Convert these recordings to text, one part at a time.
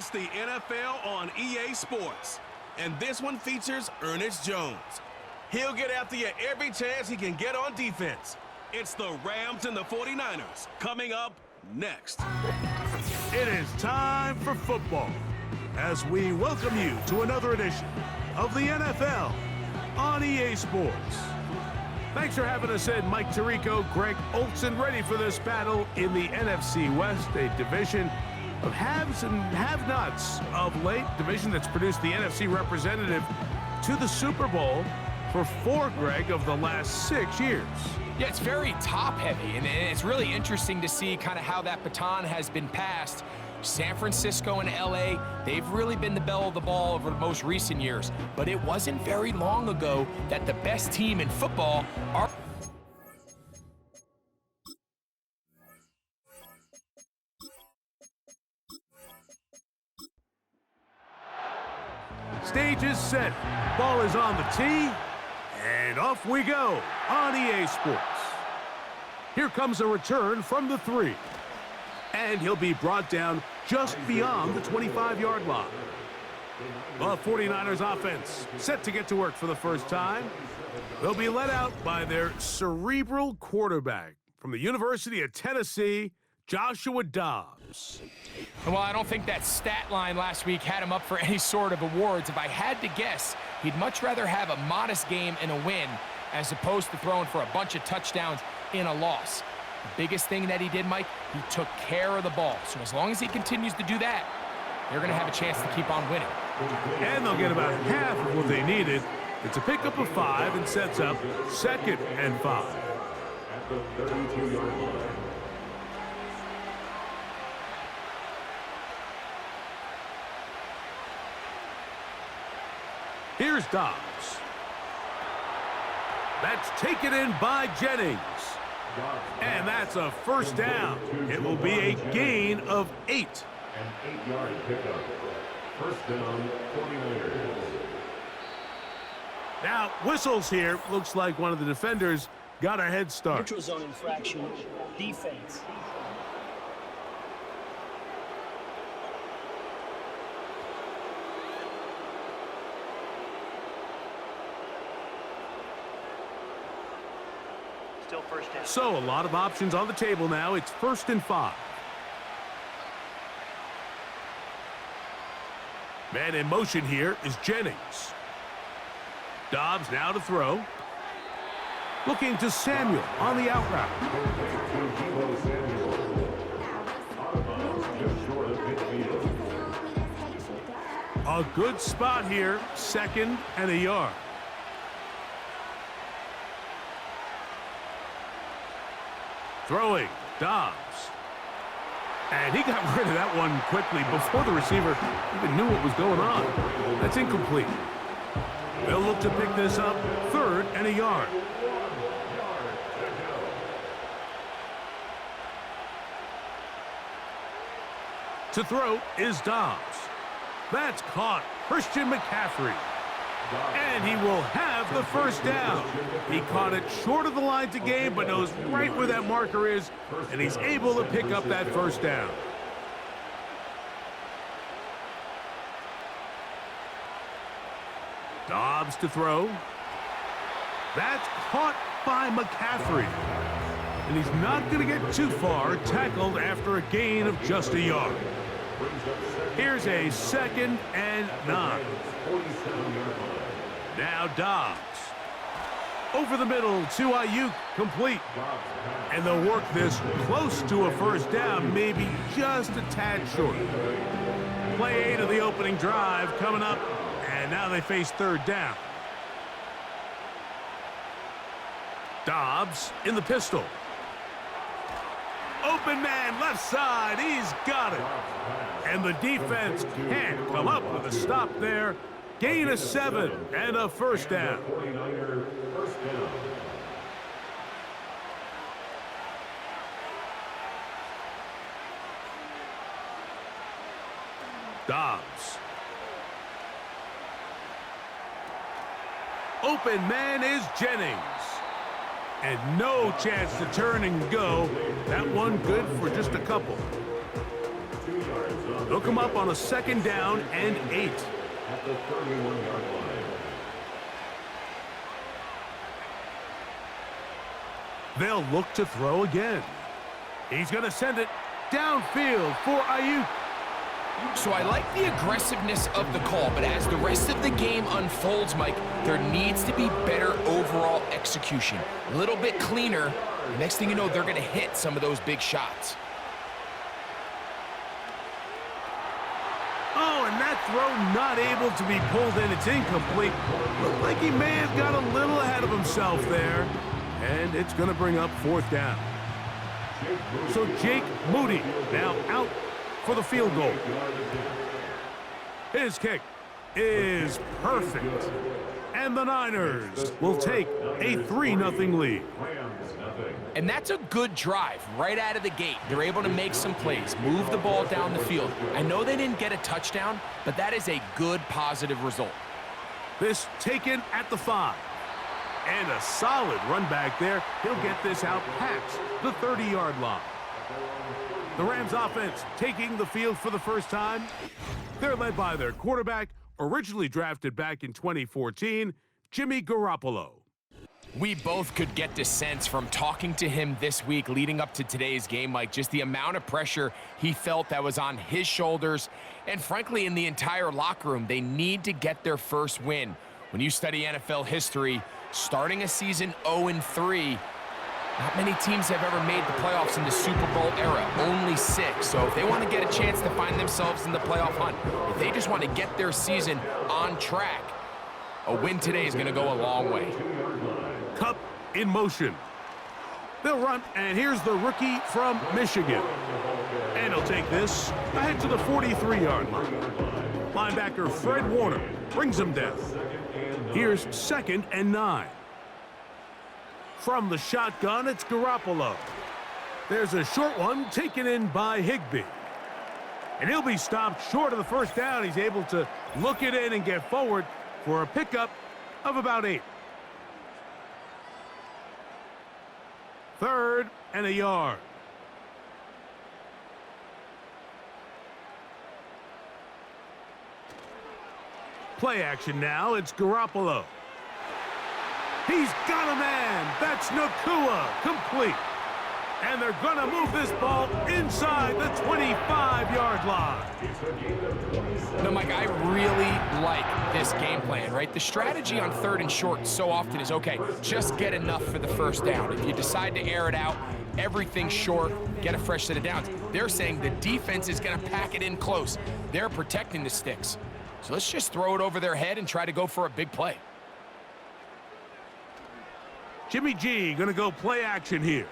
It's the NFL on EA Sports, and this one features Ernest Jones. He'll get after you every chance he can get on defense. It's the Rams and the 49ers coming up next. It is time for football as we welcome you to another edition of the NFL on EA Sports. Thanks for having us in. Mike Tirico, Greg Olsen, ready for this battle in the NFC West, a division of haves and have-nots of late, division that's produced the NFC representative to the Super Bowl for 4, Greg, of the last 6 years. Yeah, it's very top-heavy, and it's really interesting to see kind of how that baton has been passed. San Francisco and LA, they've really been the belle of the ball over the most recent years, but it wasn't very long ago that the best team in football are... Stage is set, ball is on the tee, and off we go on EA Sports. Here comes a return from the 3. And he'll be brought down just beyond the 25-yard line. The 49ers offense set to get to work for the first time. They'll be led out by their cerebral quarterback from the University of Tennessee, Joshua Dobbs. Well, I don't think that stat line last week had him up for any sort of awards. If I had to guess, he'd much rather have a modest game and a win as opposed to throwing for a bunch of touchdowns in a loss. The biggest thing that he did, Mike, he took care of the ball. So as long as he continues to do that, they're going to have a chance to keep on winning. And they'll get about half of what they needed. It's a pickup of 5 and sets up 2nd and 5. At the 32-yard line. Here's Dobbs. That's taken in by Jennings. And that's a first down. It will be a gain of 8. An 8-yard pickup. First down, 49ers. Now, whistles here. Looks like one of the defenders got a head start. Neutral zone infraction, defense. Still first down. So, a lot of options on the table now. It's 1st and 5. Man in motion here is Jennings. Dobbs now to throw. Looking to Samuel on the out route. A good spot here, 2nd and a yard. Throwing, Dobbs. And he got rid of that one quickly before the receiver even knew what was going on. That's incomplete. They'll look to pick this up, 3rd and a yard. To throw is Dobbs. That's caught. Christian McCaffrey. And he will have the first down. He caught it short of the line to gain, but knows right where that marker is, and he's able to pick up that first down. Dobbs to throw. That's caught by McCaffrey. And he's not going to get too far, tackled after a gain of just a yard. Here's a 2nd and 9. Now Dobbs. Over the middle to Ayuk, complete. And they'll work this close to a first down, maybe just a tad short. Play 8 of the opening drive coming up, and now they face 3rd down. Dobbs in the pistol. Open man, left side, he's got it. And the defense can't come up with a stop there. Gain of 7 and a first down. Dobbs. Open man is Jennings. And no chance to turn and go. That one good for just a couple. 2 yards on They'll come up on a 2nd down and 8. At the 31-yard line. They'll look to throw again. He's going to send it downfield for Ayuk. So I like the aggressiveness of the call, but as the rest of the game unfolds, Mike, there needs to be better overall execution. A little bit cleaner. The next thing you know, they're going to hit some of those big shots. Oh, and that throw not able to be pulled in. It's incomplete. Looked like he may have got a little ahead of himself there. And it's going to bring up 4th down. So Jake Moody now out for the field goal. His kick is perfect. And the Niners will take a 3-0 lead. And that's a good drive right out of the gate. They're able to make some plays, move the ball down the field. I know they didn't get a touchdown, but that is a good positive result. This taken at the 5. And a solid run back there. He'll get this out past the 30-yard line. The Rams offense taking the field for the first time. They're led by their quarterback, originally drafted back in 2014, Jimmy Garoppolo. We both could get the sense from talking to him this week leading up to today's game, like just the amount of pressure he felt that was on his shoulders. And frankly, in the entire locker room, they need to get their first win. When you study NFL history, starting a season 0-3, not many teams have ever made the playoffs in the Super Bowl era, only 6. So if they want to get a chance to find themselves in the playoff hunt, if they just want to get their season on track, a win today is going to go a long way. Kupp in motion. They'll run, and here's the rookie from Michigan. And he'll take this ahead to the 43-yard line. Linebacker Fred Warner brings him down. Here's 2nd and 9. From the shotgun, it's Garoppolo. There's a short one taken in by Higbee. And he'll be stopped short of the 1st down. He's able to look it in and get forward for a pickup of about 8. 3rd and a yard. Play action now. It's Garoppolo. He's got a man. That's Nacua. Complete. And they're going to move this ball inside the 25-yard line. No, Mike, I really like this game plan, right? The strategy on 3rd and short so often is, okay, just get enough for the 1st down. If you decide to air it out, everything short, get a fresh set of downs. They're saying the defense is going to pack it in close. They're protecting the sticks. So let's just throw it over their head and try to go for a big play. Jimmy G going to go play action here.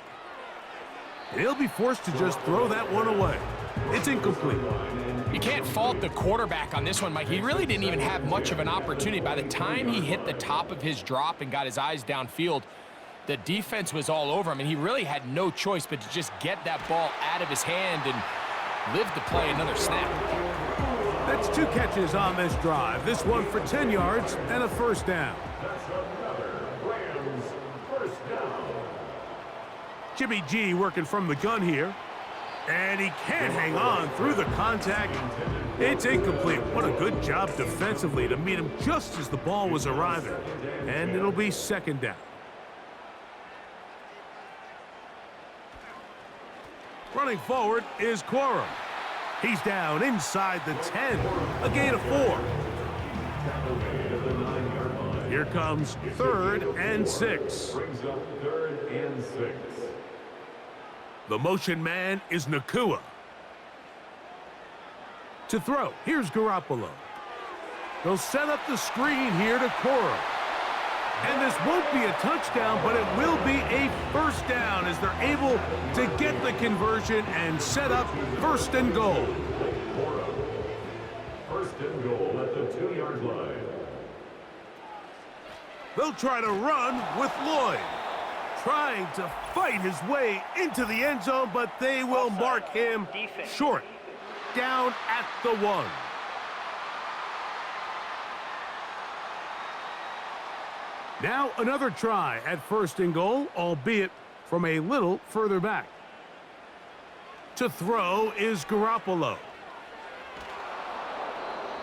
And he'll be forced to just throw that one away. It's incomplete. You can't fault the quarterback on this one, Mike. He really didn't even have much of an opportunity. By the time he hit the top of his drop and got his eyes downfield, the defense was all over him, and he really had no choice but to just get that ball out of his hand and live to play another snap. That's 2 catches on this drive. This one for 10 yards and a 1st down. Rams first down. Jimmy G working from the gun here. And he can't hang on through the contact. It's incomplete. What a good job defensively to meet him just as the ball was arriving. And it'll be 2nd down. Running forward is Quorum. He's down inside the 10. A gain of 4. Here comes 3rd and 6. Brings up 3rd and 6. The motion man is Nacua. To throw, here's Garoppolo. They'll set up the screen here to Quorum. And this won't be a touchdown, but it will be a 1st down as they're able to get the conversion and set up 1st and goal. 1st and goal at the 2-yard line. They'll try to run with Lloyd. Trying to fight his way into the end zone, but they will mark him short. Down at the 1. Now another try at 1st and goal, albeit from a little further back. To throw is Garoppolo.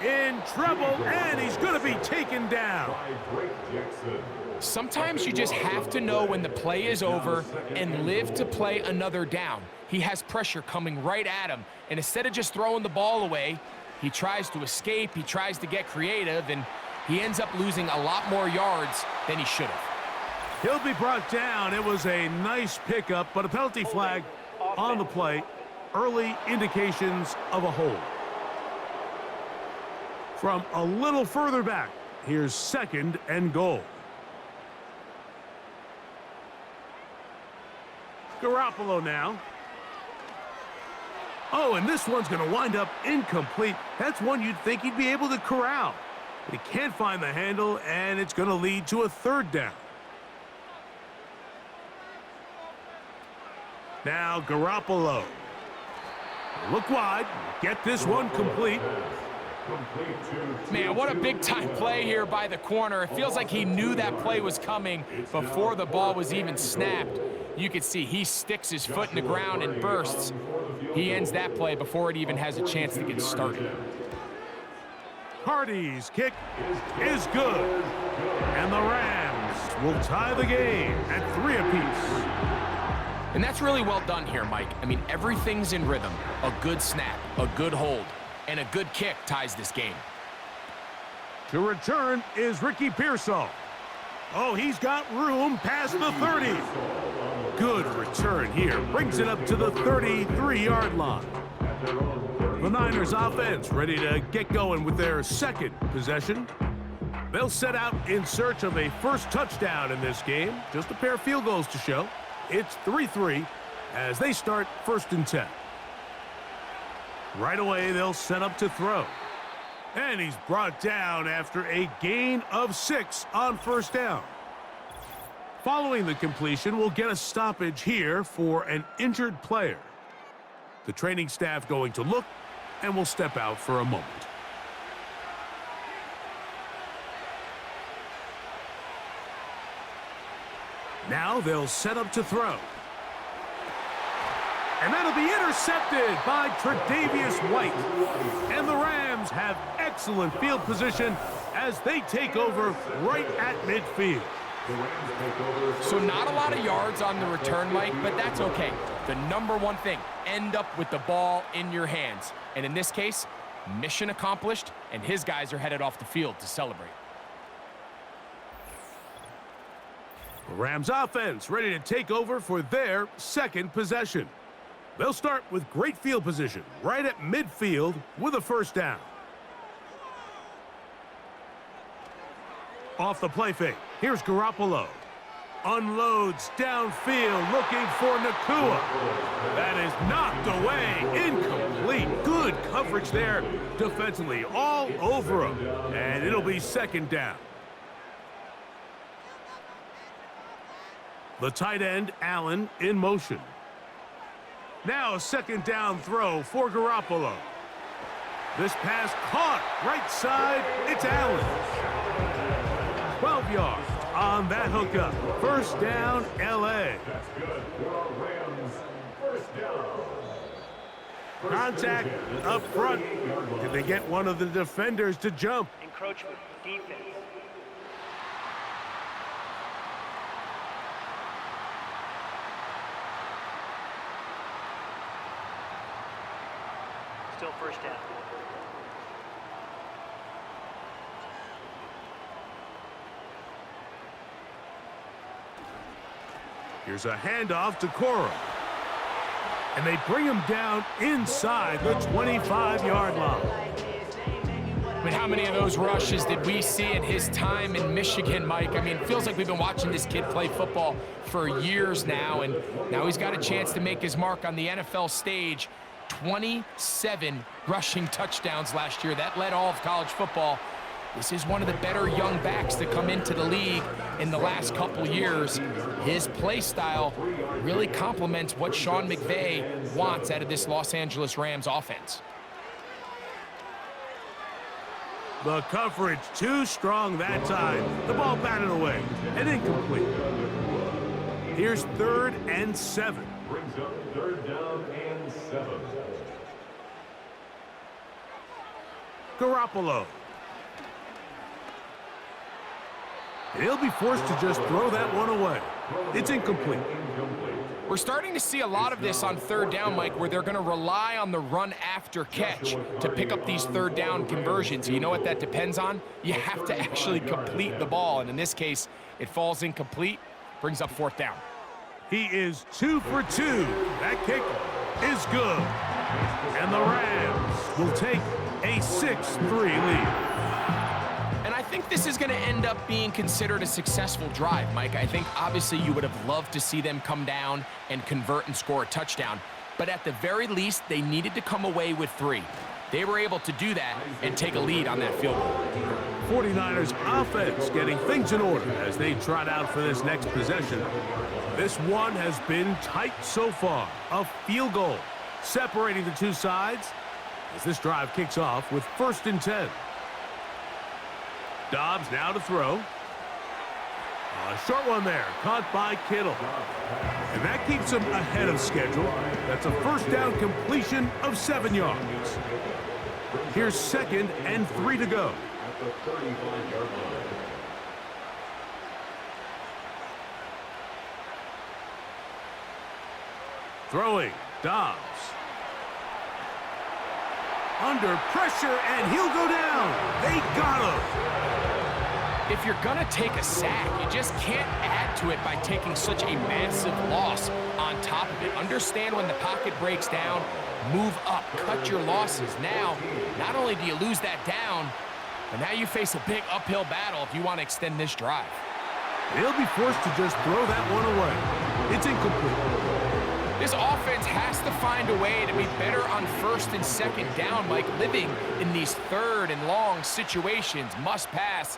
in trouble, and he's going to be taken down. By Drake Jackson. Sometimes you just have to know when the play is over and live to play another down. He has pressure coming right at him, and instead of just throwing the ball away, he tries to escape, he tries to get creative, and he ends up losing a lot more yards than he should have. He'll be brought down. It was a nice pickup, but a penalty flag on the play. Early indications of a hold. From a little further back, here's 2nd and goal. Garoppolo now. Oh, and this one's going to wind up incomplete. That's one you'd think he'd be able to corral. But he can't find the handle, and it's going to lead to a 3rd down. Now Garoppolo. Look wide. Get this one complete. Man, what a big-time play here by the corner. It feels like he knew that play was coming before the ball was even snapped. You can see he sticks his foot in the ground and bursts. He ends that play before it even has a chance to get started. Hardy's kick is good. And the Rams will tie the game at 3 apiece. And that's really well done here, Mike. I mean, everything's in rhythm. A good snap, a good hold, and a good kick ties this game. To return is Ricky Pearsall. Oh, he's got room past the 30. Good return here. Brings it up to the 33-yard line. The Niners offense ready to get going with their 2nd possession. They'll set out in search of a first touchdown in this game. Just a pair of field goals to show. It's 3-3 as they start 1st and 10. Right away, they'll set up to throw. And he's brought down after a gain of 6 on 1st down. Following the completion, we'll get a stoppage here for an injured player. The training staff going to look, and will step out for a moment. Now they'll set up to throw. And that'll be intercepted by Tre'Davious White. And the Rams have excellent field position as they take over right at midfield. So not a lot of yards on the return, Mike, but that's okay. The number one thing, end up with the ball in your hands. And in this case, mission accomplished, and his guys are headed off the field to celebrate. The Rams offense ready to take over for their 2nd possession. They'll start with great field position right at midfield with a 1st down. Off the play fake, here's Garoppolo. Unloads downfield looking for Nacua. That is knocked away, incomplete. Good coverage there defensively, all over him. And it'll be 2nd down. The tight end, Allen, in motion. Now a 2nd down throw for Garoppolo. This pass caught right side. It's Allen. 12 yards on that hookup. 1st down, L.A. That's good for Rams. 1st down. Contact up front. Did they get one of the defenders to jump? Encroachment, defense. Still 1st down. Here's a handoff to Cora. And they bring him down inside the 25-yard line. I mean, how many of those rushes did we see in his time in Michigan, Mike? I mean, it feels like we've been watching this kid play football for years now, and now he's got a chance to make his mark on the NFL stage. 27 rushing touchdowns last year. That led all of college football. This is one of the better young backs to come into the league in the last couple years. His play style really complements what Sean McVay wants out of this Los Angeles Rams offense. The coverage too strong that time. The ball batted away and incomplete. Here's 3rd and 7. Brings up 3rd down and 7. Garoppolo. He'll be forced to just throw that one away. It's incomplete. We're starting to see a lot of this on third down, Mike, where they're going to rely on the run after catch to pick up these third down conversions. You know what that depends on? You have to actually complete the ball, and in this case, it falls incomplete, brings up fourth down. He is 2 for 2. That kick is good. And the Rams will take a 6-3 lead. And I think this is going to end up being considered a successful drive, Mike. I think obviously you would have loved to see them come down and convert and score a touchdown. But at the very least, they needed to come away with 3. They were able to do that and take a lead on that field goal. 49ers offense getting things in order as they trot out for this next possession. This one has been tight so far. A field goal separating the two sides as this drive kicks off with 1st and 10. Dobbs now to throw. A short one there, caught by Kittle. And that keeps him ahead of schedule. That's a first down completion of 7 yards. Here's 2nd and 3 to go. At the 35-yard line. Throwing, Dobbs. Under pressure, and he'll go down. They got him. If you're going to take a sack, you just can't add to it by taking such a massive loss on top of it. Understand when the pocket breaks down, move up, cut your losses. Now, not only do you lose that down, but now you face a big uphill battle if you want to extend this drive. They'll be forced to just throw that one away. It's incomplete. This offense has to find a way to be better on 1st and 2nd down, Mike. Living in these 3rd and long situations, must pass,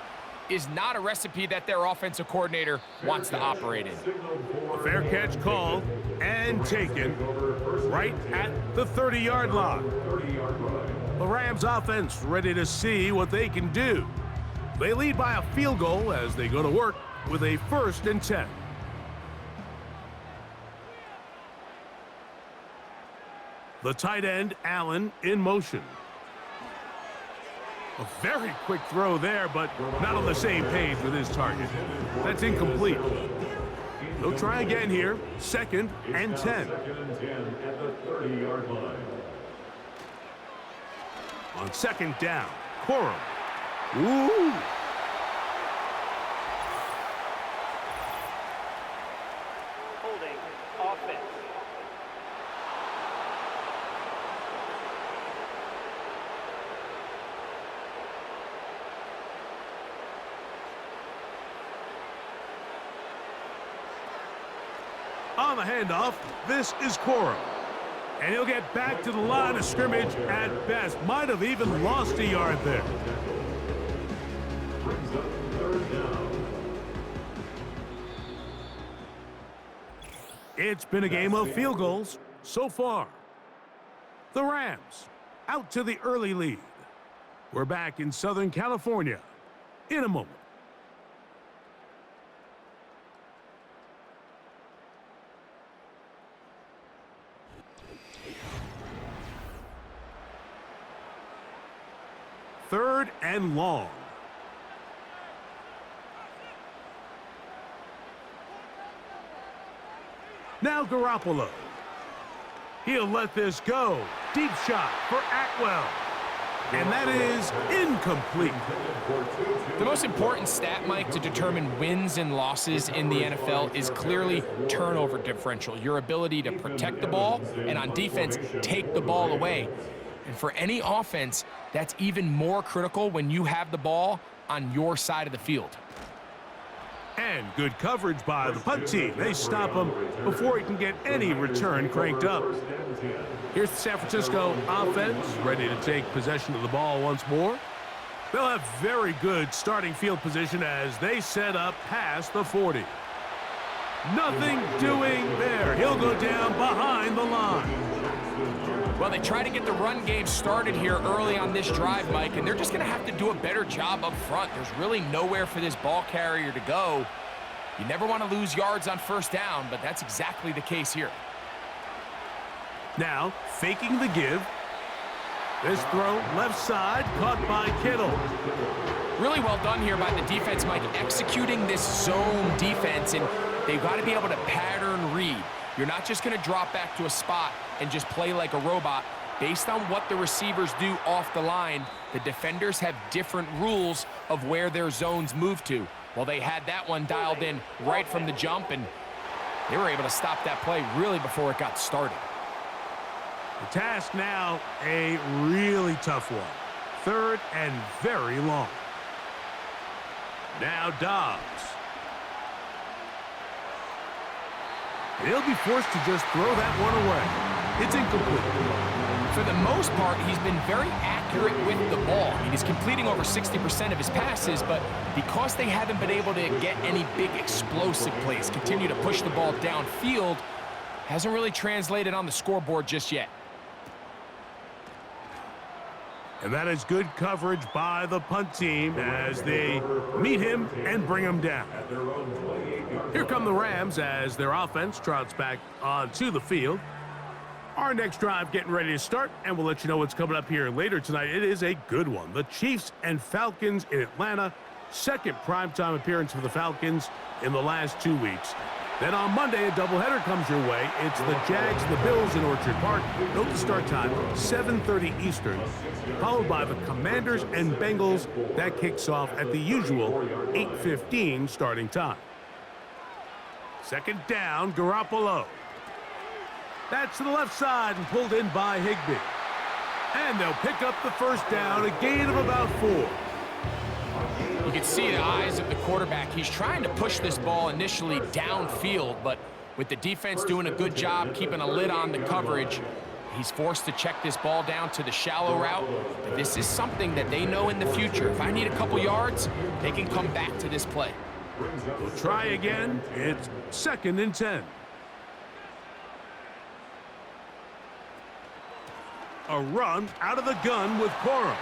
is not a recipe that their offensive coordinator wants to operate in. A fair catch called and taken right at the 30-yard line. The Rams offense ready to see what they can do. They lead by a field goal as they go to work with a 1st and 10. The tight end, Allen, in motion. A very quick throw there, but not on the same page with his target. That's incomplete. They'll try again here. 2nd and 10. 2nd and 10 at the 30-yard line. On 2nd down, Corum. Ooh! Holding offense. On the handoff, this is Corum. And he'll get back to the line of scrimmage at best. Might have even lost a yard there. Brings up 3rd down. It's been a game of field goals so far. The Rams out to the early lead. We're back in Southern California in a moment. Third and long. Now Garoppolo. He'll let this go. Deep shot for Atwell. And that is incomplete. The most important stat, Mike, to determine wins and losses in the NFL is clearly turnover differential. Your ability to protect the ball and on defense, take the ball away. And for any offense, that's even more critical when you have the ball on your side of the field. And good coverage by the punt team. They stop him before he can get any return cranked up. Here's the San Francisco offense ready to take possession of the ball once more. They'll have very good starting field position as they set up past the 40. Nothing doing there. He'll go down behind the line. Well, they try to get the run game started here early on this drive, Mike, and they're just going to have to do a better job up front. There's really nowhere for this ball carrier to go. You never want to lose yards on 1st down, but that's exactly the case here. Now, faking the give. This throw, left side, caught by Kittle. Really well done here by the defense, Mike, executing this zone defense, and they've got to be able to pattern read. You're not just going to drop back to a spot and just play like a robot. Based on what the receivers do off the line, the defenders have different rules of where their zones move to. Well, they had that one dialed in right from the jump, and they were able to stop that play really before it got started. The task now, a really tough one. 3rd and very long. Now Dobbs. He'll be forced to just throw that one away. It's incomplete. For the most part, he's been very accurate with the ball. I mean, he's completing over 60% of his passes, but because they haven't been able to get any big explosive plays, continue to push the ball downfield, hasn't really translated on the scoreboard just yet. And that is good coverage by the punt team as they meet him and bring him down. Here come the Rams as their offense trots back onto the field. Our next drive getting ready to start, and we'll let you know what's coming up here later tonight. It is a good one. The Chiefs and Falcons in Atlanta. Second primetime appearance for the Falcons in the last 2 weeks. Then on Monday, a doubleheader comes your way. It's the Jags and the Bills in Orchard Park. Note the start time, 7:30 Eastern, followed by the Commanders and Bengals. That kicks off at the usual 8:15 starting time. Second down, Garoppolo. That's to the left side and pulled in by Higbee. And they'll pick up the first down, a gain of about 4. You can see the eyes of the quarterback. He's trying to push this ball initially downfield, but with the defense doing a good job keeping a lid on the coverage, he's forced to check this ball down to the shallow route. But this is something that they know in the future. If I need a couple yards, they can come back to this play. We'll try again. It's 2nd and 10. A run out of the gun with Corum.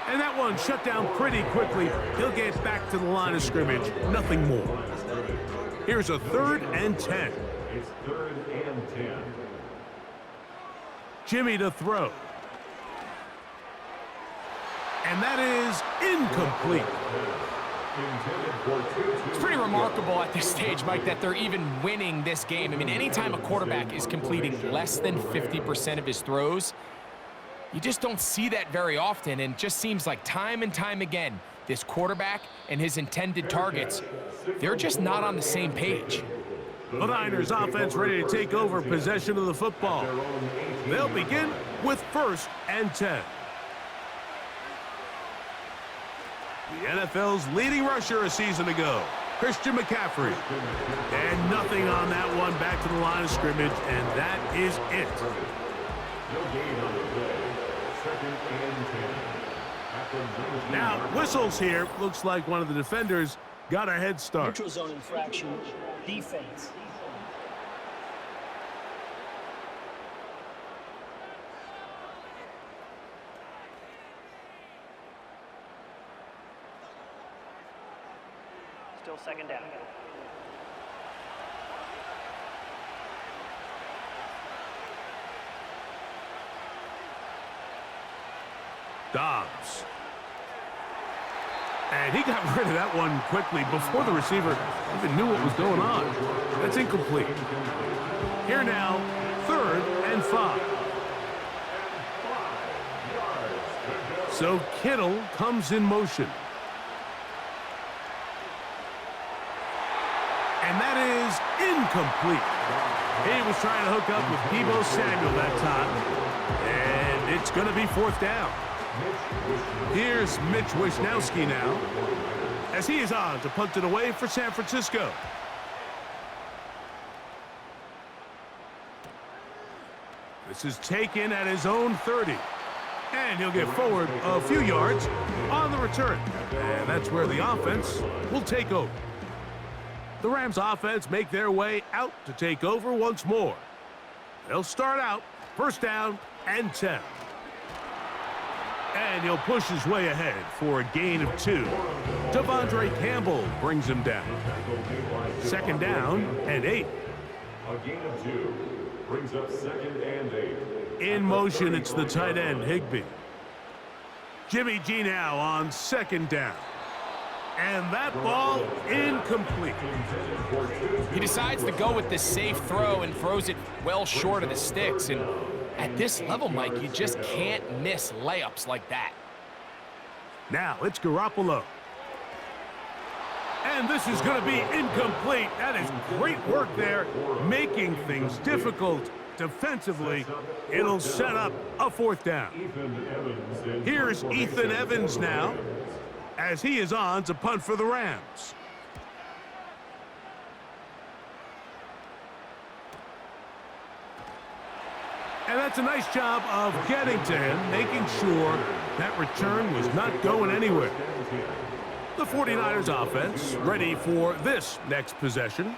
And that one shut down pretty quickly. He'll get back to the line of scrimmage. Nothing more. Here's a 3rd and 10. It's 3rd and 10. Jimmy to throw. And that is incomplete. It's pretty remarkable at this stage, Mike, that they're even winning this game. I mean, anytime a quarterback is completing less than 50% of his throws, you just don't see that very often, and it just seems like time and time again, this quarterback and his intended targets, they're just not on the same page. The Niners offense ready to take over possession of the football. They'll begin with 1st and 10. The NFL's leading rusher a season ago, Christian McCaffrey. And nothing on that one, back to the line of scrimmage, and that is it. Now, whistles here. Looks like one of the defenders got a head start. Neutral zone infraction, defense. Still 2nd down. Dobbs. And he got rid of that one quickly before the receiver even knew what was going on. That's incomplete. Here now, 3rd and 5. So Kittle comes in motion. And that is incomplete. He was trying to hook up with Deebo Samuel that time. And it's going to be 4th down. Here's Mitch Wishnowsky now, as he is on to punt it away for San Francisco. This is taken at his own 30. And he'll get forward a few yards on the return. And that's where the offense will take over. The Rams offense make their way out to take over once more. They'll start out 1st down and 10. And he'll push his way ahead for a gain of 2. Devondre Campbell brings him down. 2nd down and 8. A gain of 2 brings up 2nd and 8. In motion, it's the tight end, Higbee. Jimmy G now on 2nd down. And that ball incomplete. He decides to go with the safe throw and throws it well short of the sticks. And at this level, Mike, you just can't miss layups like that. Now it's Garoppolo. And this is going to be incomplete. That is great work there, making things difficult defensively. It'll set up a 4th down. Here's Ethan Evans now, as he is on to punt for the Rams. And that's a nice job of getting to him, making sure that return was not going anywhere. The 49ers offense ready for this next possession.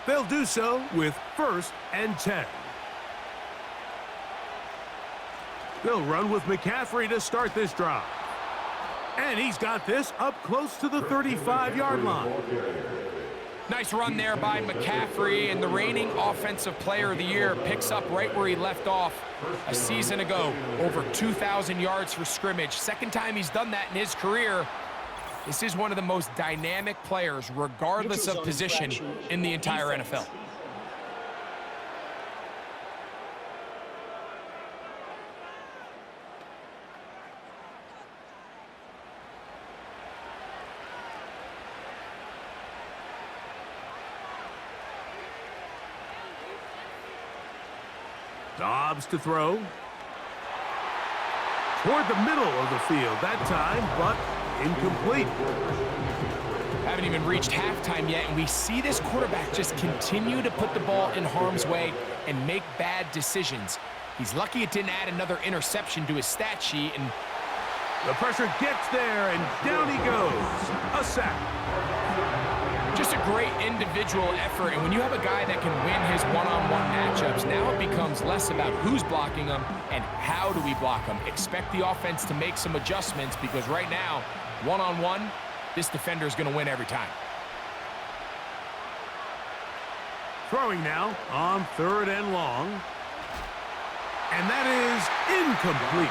They'll do so with 1st and 10. They'll run with McCaffrey to start this drive. And he's got this up close to the 35-yard line. Nice run there by McCaffrey, and the reigning Offensive Player of the Year picks up right where he left off a season ago. Over 2,000 yards for scrimmage. 2nd time he's done that in his career. This is one of the most dynamic players, regardless of position, in the entire NFL. Dobbs to throw. Toward the middle of the field that time, but incomplete. Haven't even reached halftime yet, and we see this quarterback just continue to put the ball in harm's way and make bad decisions. He's lucky it didn't add another interception to his stat sheet, and the pressure gets there, and down he goes. A sack. Just a great individual effort, and when you have a guy that can win his one-on-one matchups, now it becomes less about who's blocking him and how do we block him. Expect the offense to make some adjustments, because right now, one-on-one, this defender is going to win every time. Throwing now on 3rd and long. And that is incomplete.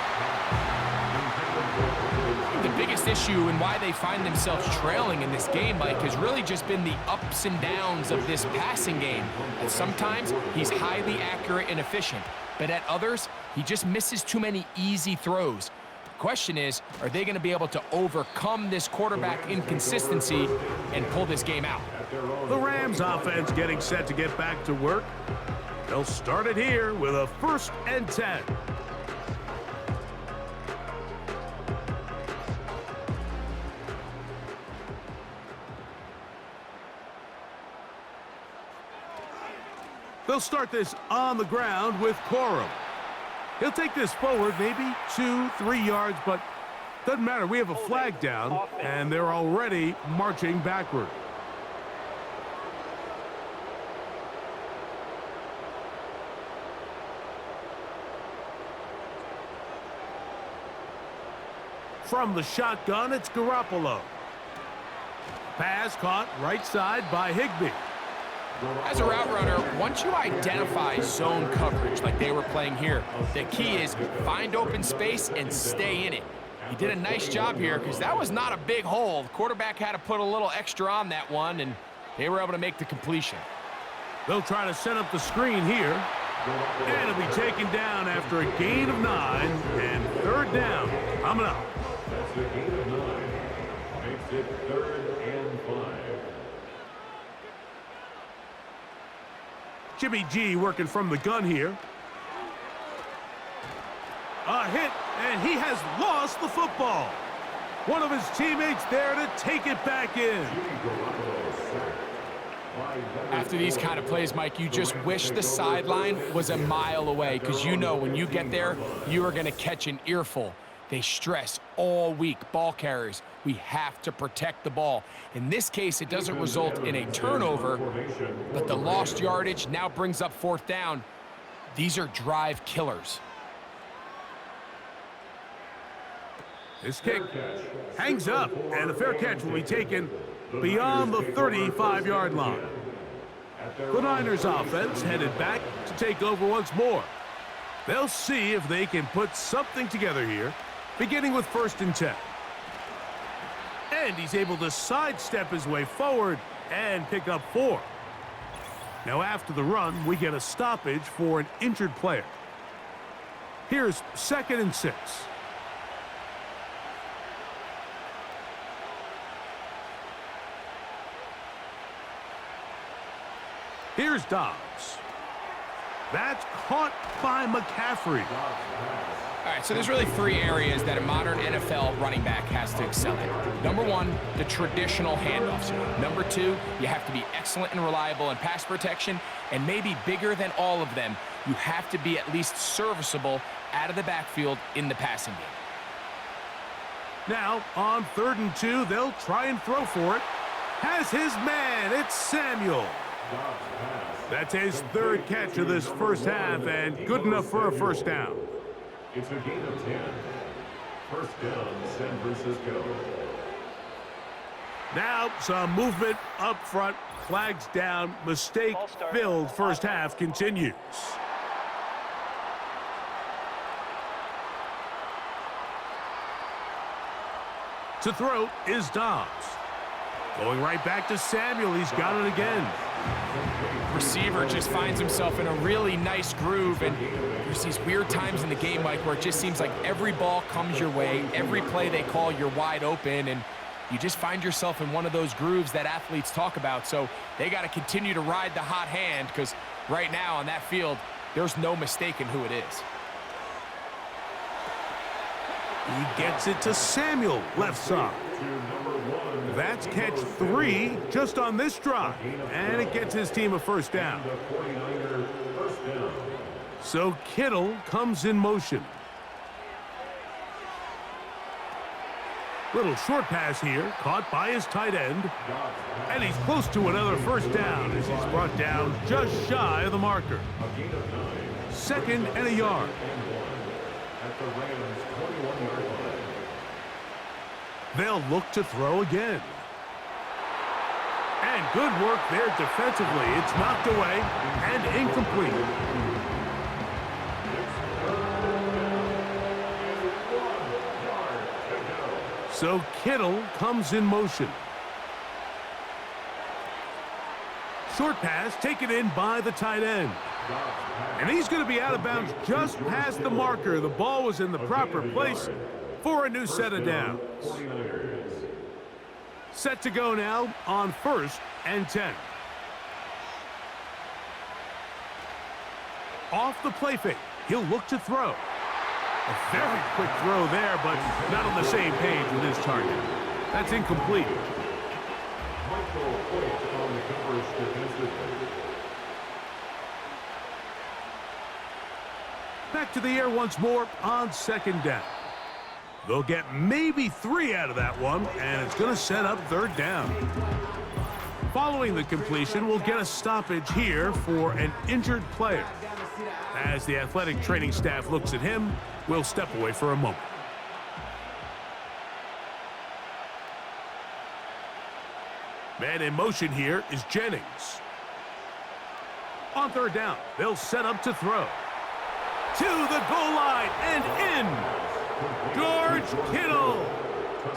The biggest issue and why they find themselves trailing in this game, Mike, has really just been the ups and downs of this passing game. And sometimes he's highly accurate and efficient, but at others, he just misses too many easy throws. The question is, are they going to be able to overcome this quarterback inconsistency and pull this game out? The Rams offense getting set to get back to work. They'll start it here with a 1st and 10. They'll start this on the ground with Corum. He'll take this forward maybe 2-3 yards, but doesn't matter. We have a flag down, and they're already marching backward. From the shotgun, it's Garoppolo. Pass caught right side by Higbee. As a route runner, once you identify zone coverage like they were playing here, the key is find open space and stay in it. He did a nice job here because that was not a big hole. The quarterback had to put a little extra on that one, and they were able to make the completion. They'll try to set up the screen here. And it'll be taken down after a gain of 9, and 3rd down coming up. That's a gain of 9. Makes it 3rd and 5. Jimmy G working from the gun here. A hit, and he has lost the football. One of his teammates there to take it back in. After these kind of plays, Mike, you just wish the sideline was a mile away, because you know when you get there, you are going to catch an earful. They stress all week, ball carriers. We have to protect the ball. In this case, it doesn't result in a turnover, but the lost yardage now brings up 4th down. These are drive killers. This kick hangs up, and the fair catch will be taken beyond the 35-yard line. The Niners offense headed back to take over once more. They'll see if they can put something together here beginning with 1st and 10. And he's able to sidestep his way forward and pick up 4. Now after the run, we get a stoppage for an injured player. Here's 2nd and 6. Here's Dobbs. That's caught by McCaffrey. All right, so there's really 3 areas that a modern NFL running back has to excel in. Number 1, the traditional handoffs. Number 2, you have to be excellent and reliable in pass protection. And maybe bigger than all of them, you have to be at least serviceable out of the backfield in the passing game. Now, on 3rd and 2, they'll try and throw for it. Has his man, it's Samuel. That's his 3rd catch of this first half, and good enough for a first down. It's a gain of 10. First down, San Francisco. Now, some movement up front, flags down, mistake-filled first half continues. To throw is Dobbs. Going right back to Samuel, he's got it again. Receiver just finds himself in a really nice groove, and there's these weird times in the game, Mike, where it just seems like every ball comes your way, every play they call, you're wide open, and you just find yourself in one of those grooves that athletes talk about. So they got to continue to ride the hot hand, because right now on that field, there's no mistaking who it is. He gets it to Samuel, left side. That's catch 3 just on this drive, and it gets his team a first down. So Kittle comes in motion. Little short pass here, caught by his tight end, and he's close to another first down as he's brought down just shy of the marker. 2nd and a yard. At the Rams' 21-yard line. They'll look to throw again. And good work there defensively. It's knocked away and incomplete. So Kittle comes in motion. Short pass taken in by the tight end. And he's going to be out of bounds just past the marker. The ball was in the proper place for a new set of downs. Set to go now on 1st and 10. Off the play fake, he'll look to throw. A very quick throw there, but not on the same page with his target. That's incomplete. Michael Hoyt on the coverage defensively. Back to the air once more on 2nd down. They'll get maybe 3 out of that one, and it's going to set up 3rd down. Following the completion, we'll get a stoppage here for an injured player. As the athletic training staff looks at him, we'll step away for a moment. Man in motion here is Jennings. On 3rd down, they'll set up to throw. To the goal line and in. George Kittle.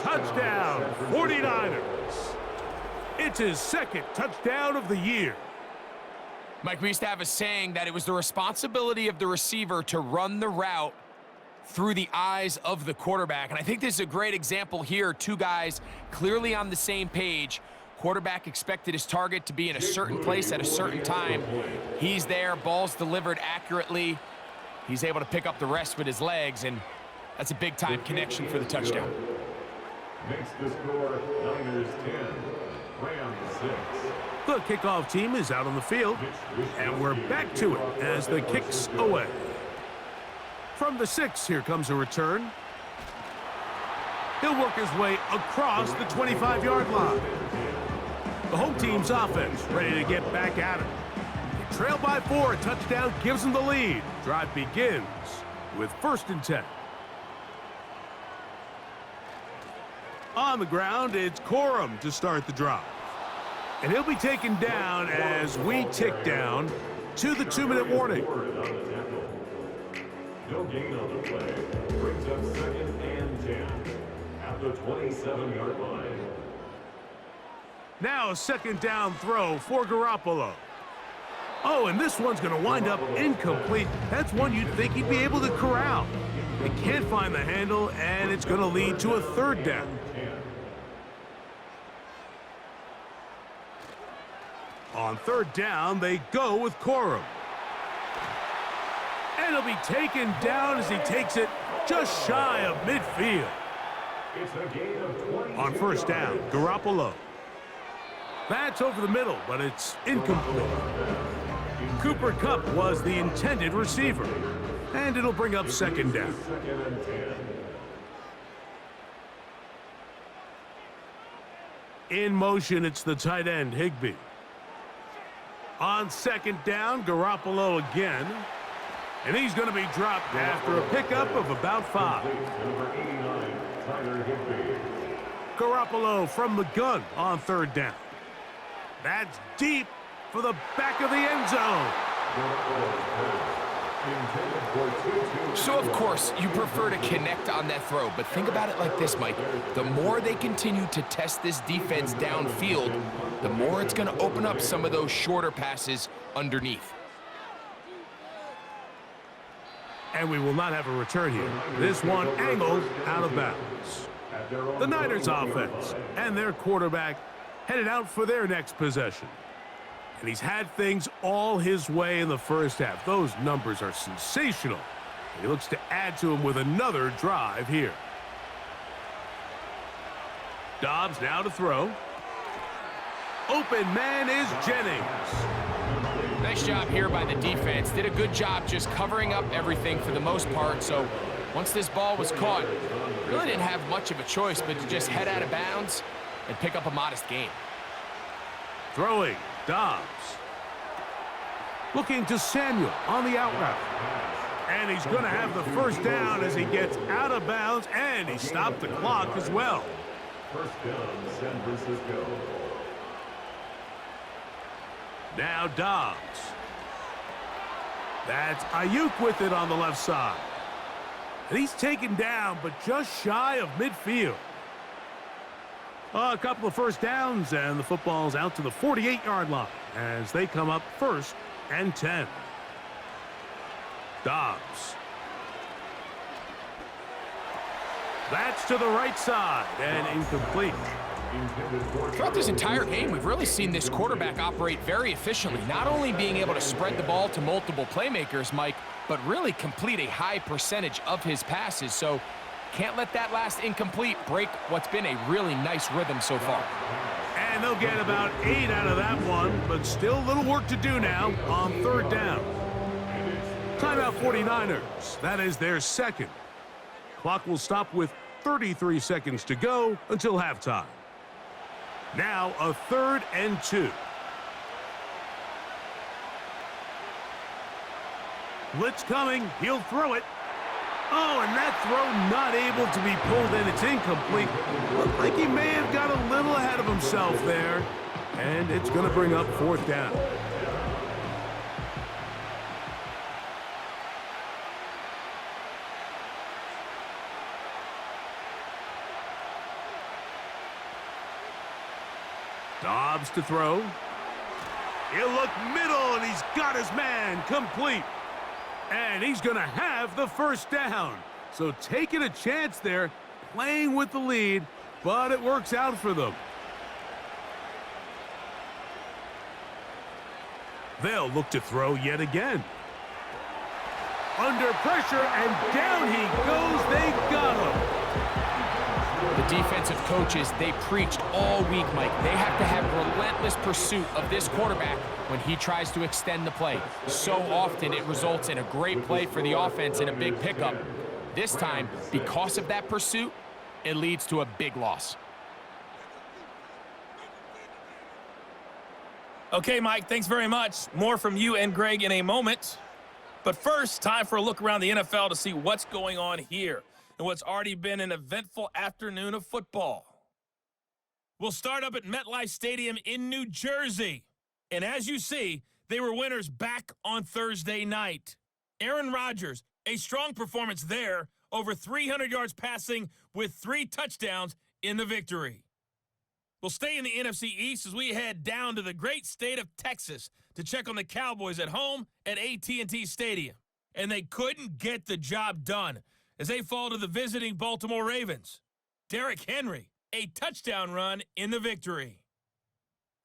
Touchdown, 49ers. It's his 2nd touchdown of the year. Mike, we used to have a saying that it was the responsibility of the receiver to run the route through the eyes of the quarterback. And I think this is a great example here. 2 guys clearly on the same page. Quarterback expected his target to be in a certain place at a certain time. He's there, ball's delivered accurately. He's able to pick up the rest with his legs, and that's a big-time connection for the touchdown. Makes the score Niners 10, Rams 6. The kickoff team is out on the field, and we're back to it as the kick's away. From the 6, here comes a return. He'll work his way across the 25-yard line. The home team's offense ready to get back at it. They trail by 4, a touchdown gives them the lead. Drive begins with 1st and 10. On the ground, it's Corum to start the drive. And he'll be taken down as we tick down to the 2-minute warning. No gain on the play. Brings up 2nd and 10 at the 27-yard line. Now a second down throw for Garoppolo. Oh, and this one's going to wind up incomplete. That's one you'd think he'd be able to corral. They can't find the handle, and it's going to lead to a third down. On third down, they go with Corum. And he'll be taken down as he takes it just shy of midfield. It's a gain of 20. On first down, Garoppolo. That's over the middle, but it's incomplete. Cooper Kupp was the intended receiver. And it'll bring up second down. Second and 10. In motion, it's the tight end, Higbee. On second down, Garoppolo again. And he's going to be dropped after a pickup of about 5. Number 89, Tyler Higbee. Garoppolo from the gun on third down. That's deep for the back of the end zone. So, of course, you prefer to connect on that throw, but think about it like this, Mike. The more they continue to test this defense downfield, the more it's going to open up some of those shorter passes underneath. And we will not have a return here. This one angled out of bounds. The Niners offense and their quarterback headed out for their next possession. And he's had things all his way in the first half. Those numbers are sensational. And he looks to add to them with another drive here. Dobbs now to throw. Open man is Jennings. Nice job here by the defense. Did a good job just covering up everything for the most part. So once this ball was caught, really didn't have much of a choice but to just head out of bounds and pick up a modest gain. Throwing, Dobbs. Looking to Samuel on the out route. And he's going to have the first down as he gets out of bounds, and he stopped the clock as well. First down, San Francisco. Now Dobbs. That's Ayuk with it on the left side. And he's taken down, but just shy of midfield. A couple of first downs, and the football's out to the 48-yard line as they come up first and 10. Dobbs. That's to the right side and incomplete. Throughout this entire game, we've really seen this quarterback operate very efficiently, not only being able to spread the ball to multiple playmakers, Mike, but really complete a high percentage of his passes. So can't let that last incomplete break what's been a really nice rhythm so far. And they'll get about 8 out of that one, but still a little work to do now on third down. Timeout 49ers. That is their second. Clock will stop with 33 seconds to go until halftime. Now a 3rd and 2. Blitz coming. He'll throw it. Oh, and that throw not able to be pulled in. It's incomplete. Looked like he may have got a little ahead of himself there. And it's going to bring up 4th down. Dobbs to throw. He'll look middle, and he's got his man complete. And he's going to have the first down. So taking a chance there, playing with the lead, but it works out for them. They'll look to throw yet again. Under pressure, and down he goes. They got him. The defensive coaches, they preached all week, Mike. They have to have relentless pursuit of this quarterback when he tries to extend the play. So often it results in a great play for the offense and a big pickup. This time, because of that pursuit, it leads to a big loss. Okay, Mike, thanks very much. More from you and Greg in a moment. But first, time for a look around the NFL to see what's going on here and what's already been an eventful afternoon of football. We'll start up at MetLife Stadium in New Jersey. And as you see, they were winners back on Thursday night. Aaron Rodgers, a strong performance there over 300 yards passing with 3 touchdowns in the victory. We'll stay in the NFC East as we head down to the great state of Texas to check on the Cowboys at home at AT&T Stadium. And they couldn't get the job done as they fall to the visiting Baltimore Ravens. Derrick Henry, a touchdown run in the victory.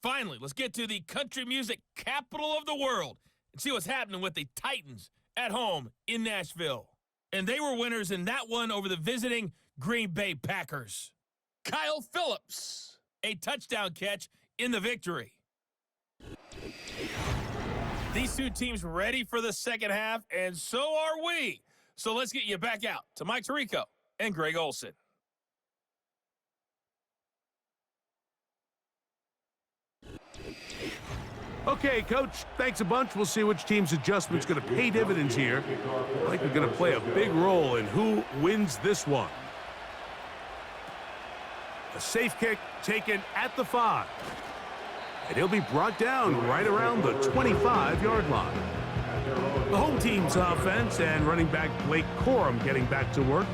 Finally, let's get to the country music capital of the world and see what's happening with the Titans at home in Nashville. And they were winners in that one over the visiting Green Bay Packers. Kyle Phillips, a touchdown catch in the victory. These two teams ready for the second half, and so are we. So let's get you back out to Mike Tirico and Greg Olsen. Okay, Coach, thanks a bunch. We'll see which team's adjustment's going to pay dividends here. I think we're going to play a big role in who wins this one. A safe kick taken at the 5. And he'll be brought down right around the 25-yard line. The home team's offense and running back Blake Corum getting back to work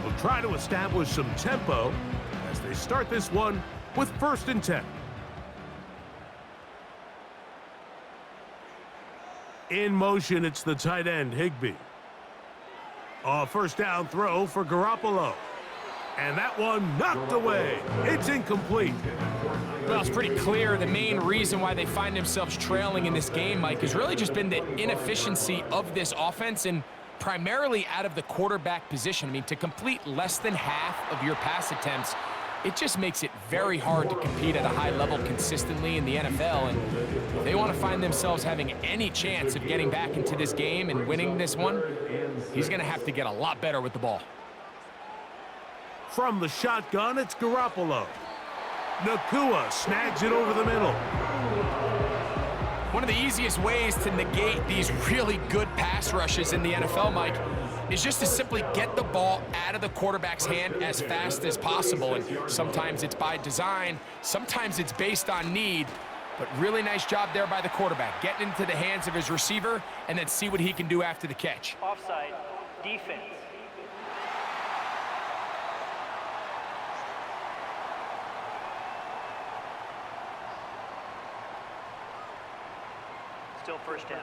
will try to establish some tempo as they start this one with 1st and 10. In motion, it's the tight end, Higbee. A 1st down throw for Garoppolo. And that one knocked away. It's incomplete. Well, it's pretty clear the main reason why they find themselves trailing in this game, Mike, has really just been the inefficiency of this offense and primarily out of the quarterback position. I mean, to complete less than half of your pass attempts, it just makes it very hard to compete at a high level consistently in the NFL. And if they want to find themselves having any chance of getting back into this game and winning this one, he's going to have to get a lot better with the ball. From the shotgun, it's Garoppolo. Nakua snags it over the middle. One of the easiest ways to negate these really good pass rushes in the NFL, Mike, is just to simply get the ball out of the quarterback's hand as fast as possible. And sometimes it's by design, sometimes it's based on need, but really nice job there by the quarterback, getting into the hands of his receiver and then see what he can do after the catch. Offside, defense. Still 1st down.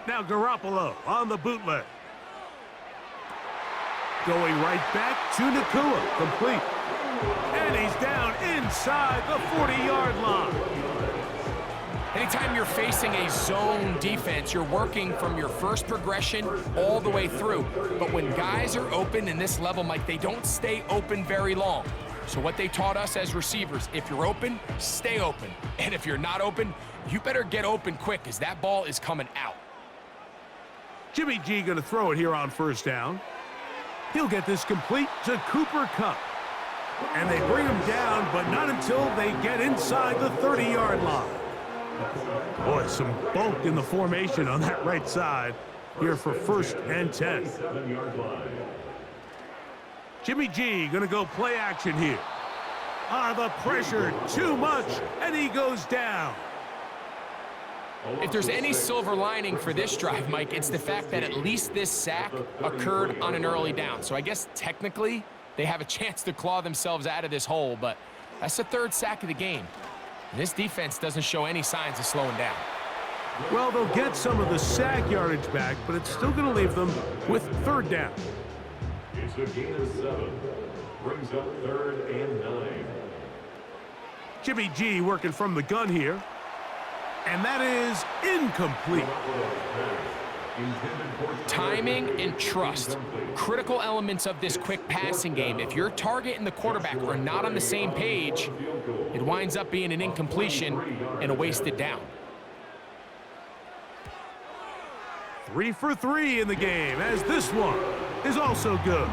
Now Garoppolo on the bootleg. Going right back to Nakua, complete. And he's down inside the 40-yard line. Anytime you're facing a zone defense, you're working from your first progression all the way through. But when guys are open in this level, Mike, they don't stay open very long. So what they taught us as receivers, if you're open, stay open. And if you're not open, you better get open quick because that ball is coming out. Jimmy G going to throw it here on 1st down. He'll get this complete to Cooper Kupp. And they bring him down, but not until they get inside the 30-yard line. Boy, some bulk in the formation on that right side here for 1st and 10. Jimmy G going to go play action here. The pressure too much, and he goes down. If there's any silver lining for this drive, Mike, it's the fact that at least this sack occurred on an early down. So I guess technically they have a chance to claw themselves out of this hole, but that's the 3rd sack of the game. And this defense doesn't show any signs of slowing down. Well, they'll get some of the sack yardage back, but it's still going to leave them with 3rd down. It's a gain of 7. Brings up 3rd and 9. Jimmy G working from the gun here. And that is incomplete. Timing and trust, critical elements of this quick passing game. If your target and the quarterback are not on the same page, it winds up being an incompletion and a wasted down. 3 for 3 in the game, as this one is also good.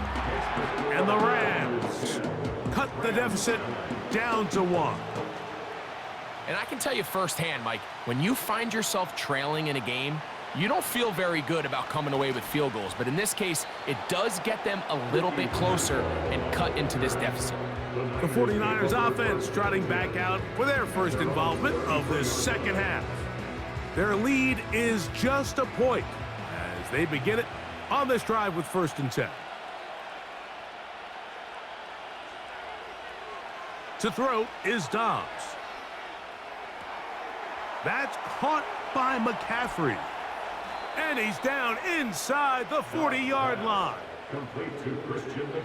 And the Rams cut the deficit down to 1. And I can tell you firsthand, Mike, when you find yourself trailing in a game, You don't feel very good about coming away with field goals, but in this case, it does get them a little bit closer and cut into this deficit. The 49ers offense trotting back out for their first involvement of this second half. Their lead is just a point as they begin it on this drive with 1st and 10. To throw is Dobbs. That's caught by McCaffrey. And he's down inside the 40-yard line.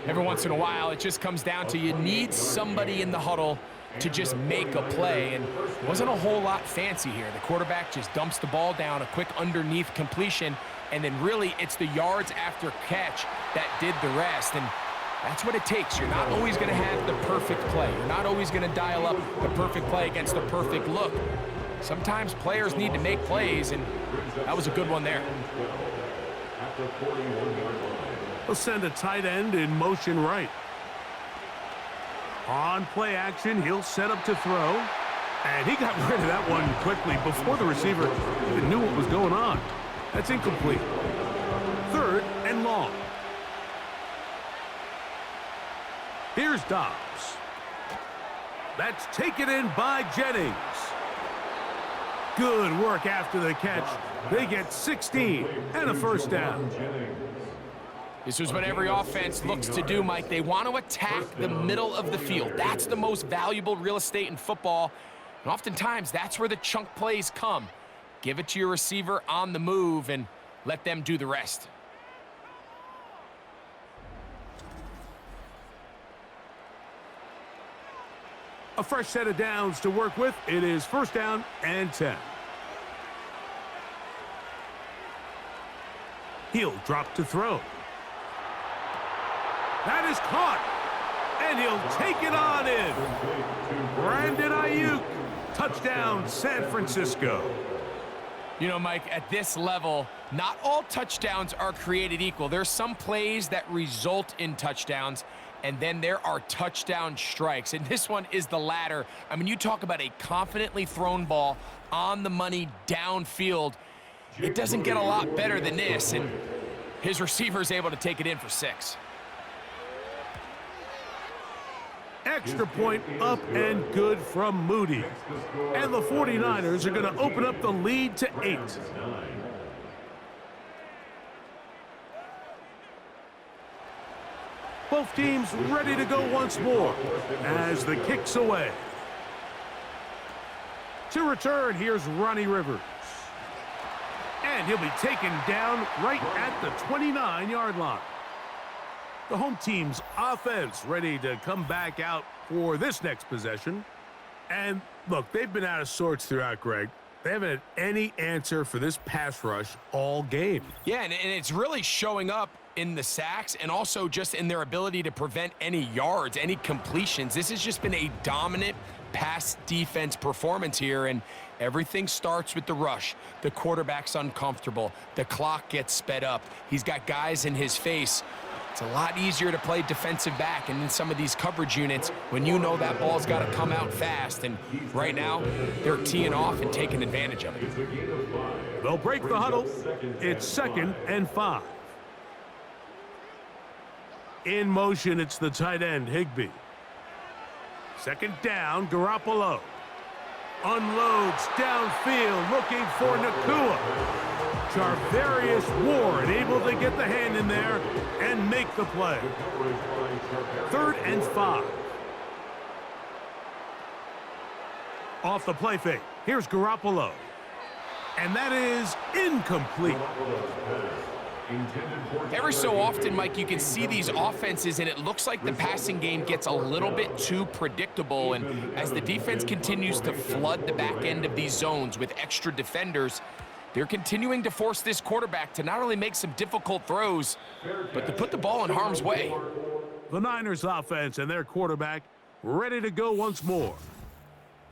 Every once in a while, it just comes down to you need somebody in the huddle to just make a play, and it wasn't a whole lot fancy here. The quarterback just dumps the ball down, a quick underneath completion, and then really it's the yards after catch that did the rest, and that's what it takes. You're not always going to have the perfect play. You're not always going to dial up the perfect play against the perfect look. Sometimes players need to make plays, and that was a good one there. We'll send a tight end in motion right. On play action, he'll set up to throw. And he got rid of that one quickly before the receiver even knew what was going on. That's incomplete. 3rd and long. Here's Dobbs. That's taken in by Jennings. Good work after the catch. They get 16 and a 1st down. This is what every offense looks to do, Mike. They want to attack the middle of the field. That's the most valuable real estate in football. And oftentimes, that's where the chunk plays come. Give it to your receiver on the move and let them do the rest. A fresh set of downs to work with. It is 1st down and 10. He'll drop to throw. That is caught. And he'll take it on in. Brandon Ayuk. Touchdown, San Francisco. You know, Mike, at this level, not all touchdowns are created equal. There's some plays that result in touchdowns, and then there are touchdown strikes, and this one is the latter. I mean, you talk about a confidently thrown ball on the money downfield. It doesn't get a lot better than this, and his receiver is able to take it in for 6. Extra point up and good from Moody. And the 49ers are going to open up the lead to 8. Both teams ready to go once more as the kick's away. To return, here's Ronnie Rivers. And he'll be taken down right at the 29-yard line. The home team's offense ready to come back out for this next possession. And look, they've been out of sorts throughout, Greg. They haven't had any answer for this pass rush all game. Yeah, and it's really showing up in the sacks and also just in their ability to prevent any yards, any completions. This has just been a dominant pass defense performance here, and everything starts with the rush. The quarterback's uncomfortable. The clock gets sped up. He's got guys in his face. It's a lot easier to play defensive back and in some of these coverage units when you know that ball's got to come out fast. And right now, they're teeing off and taking advantage of it. They'll break the huddle. It's 2nd and 5. In motion, it's the tight end, Higbee. 2nd down, Garoppolo. Unloads downfield, looking for Nacua. Charvarius Ward able to get the hand in there and make the play. 3rd and 5. Off the play fake. Here's Garoppolo. And that is incomplete. Every so often, Mike, you can see these offenses, and it looks like the passing game gets a little bit too predictable. And as the defense continues to flood the back end of these zones with extra defenders, they're continuing to force this quarterback to not only make some difficult throws, but to put the ball in harm's way. The Niners offense and their quarterback ready to go once more.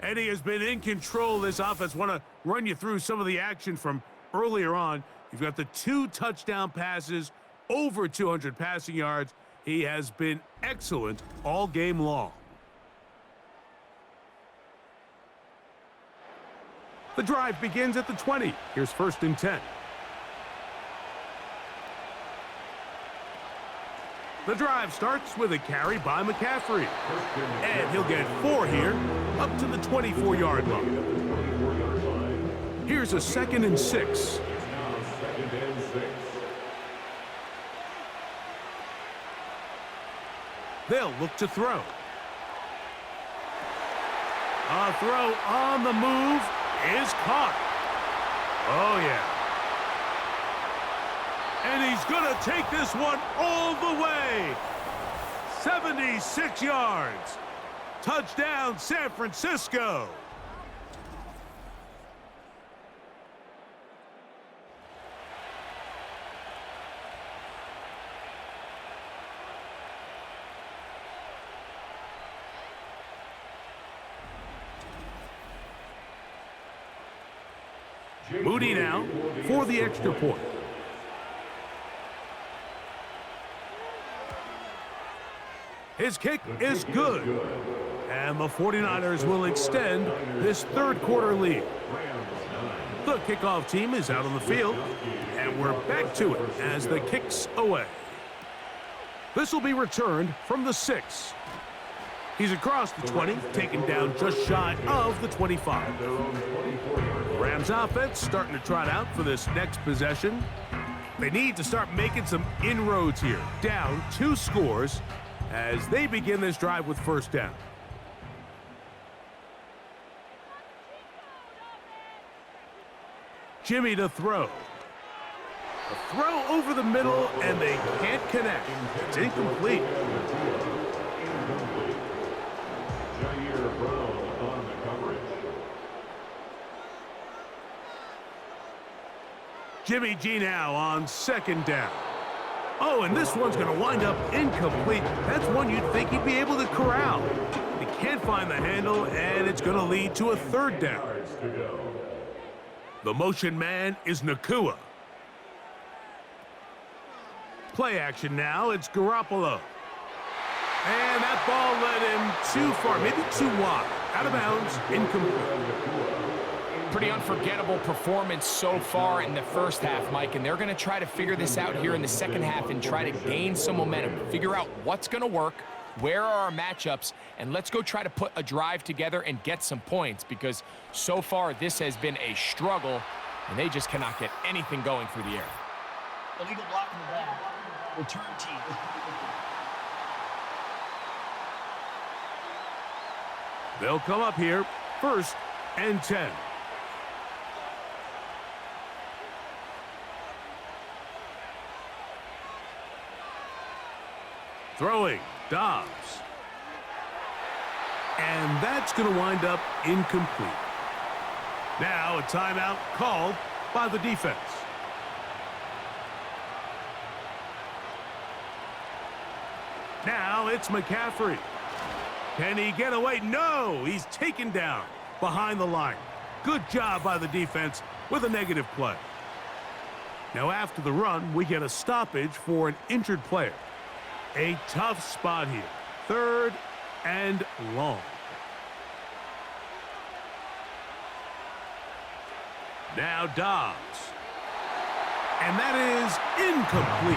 And he has been in control of this offense. Want to run you through some of the action from earlier on. You've got the 2 touchdown passes, over 200 passing yards. He has been excellent all game long. The drive begins at the 20. Here's 1st and 10. The drive starts with a carry by McCaffrey. And he'll get 4 here, up to the 24-yard line. Here's a 2nd and 6. They'll look to throw. A throw on the move is caught. Oh, yeah. And he's going to take this one all the way. 76 yards. Touchdown, San Francisco. Moody now for the extra point. His kick is good. And the 49ers will extend this third-quarter lead. The kickoff team is out on the field, and we're back to it as the kick's away. This will be returned from the 6. He's across the 20, taken down just shy of the 25. Rams offense starting to trot out for this next possession. They need to start making some inroads here. Down 2 scores as they begin this drive with first down. Jimmy to throw. A throw over the middle, and they can't connect. It's incomplete. Jair Brown on the coverage. Jimmy G now on second down. Oh, and this one's going to wind up incomplete. That's one you'd think he'd be able to corral. He can't find the handle, and it's going to lead to a third down. The motion man is Nakua. Play action now. It's Garoppolo. And that ball led him too far, maybe too wide. Out of bounds, incomplete. Pretty unforgettable performance so far in the first half, Mike, and they're going to try to figure this out here in the second half and try to gain some momentum, figure out what's going to work, where are our matchups, and let's go try to put a drive together and get some points, because so far this has been a struggle, and they just cannot get anything going through the air. Illegal block in the back. Return team. They'll come up here, 1st and 10. Throwing, Dobbs. And that's going to wind up incomplete. Now a timeout called by the defense. Now it's McCaffrey. Can he get away? No, he's taken down behind the line. Good job by the defense with a negative play. Now after the run, we get a stoppage for an injured player. A tough spot here. 3rd and long. Now Dobbs. And that is incomplete.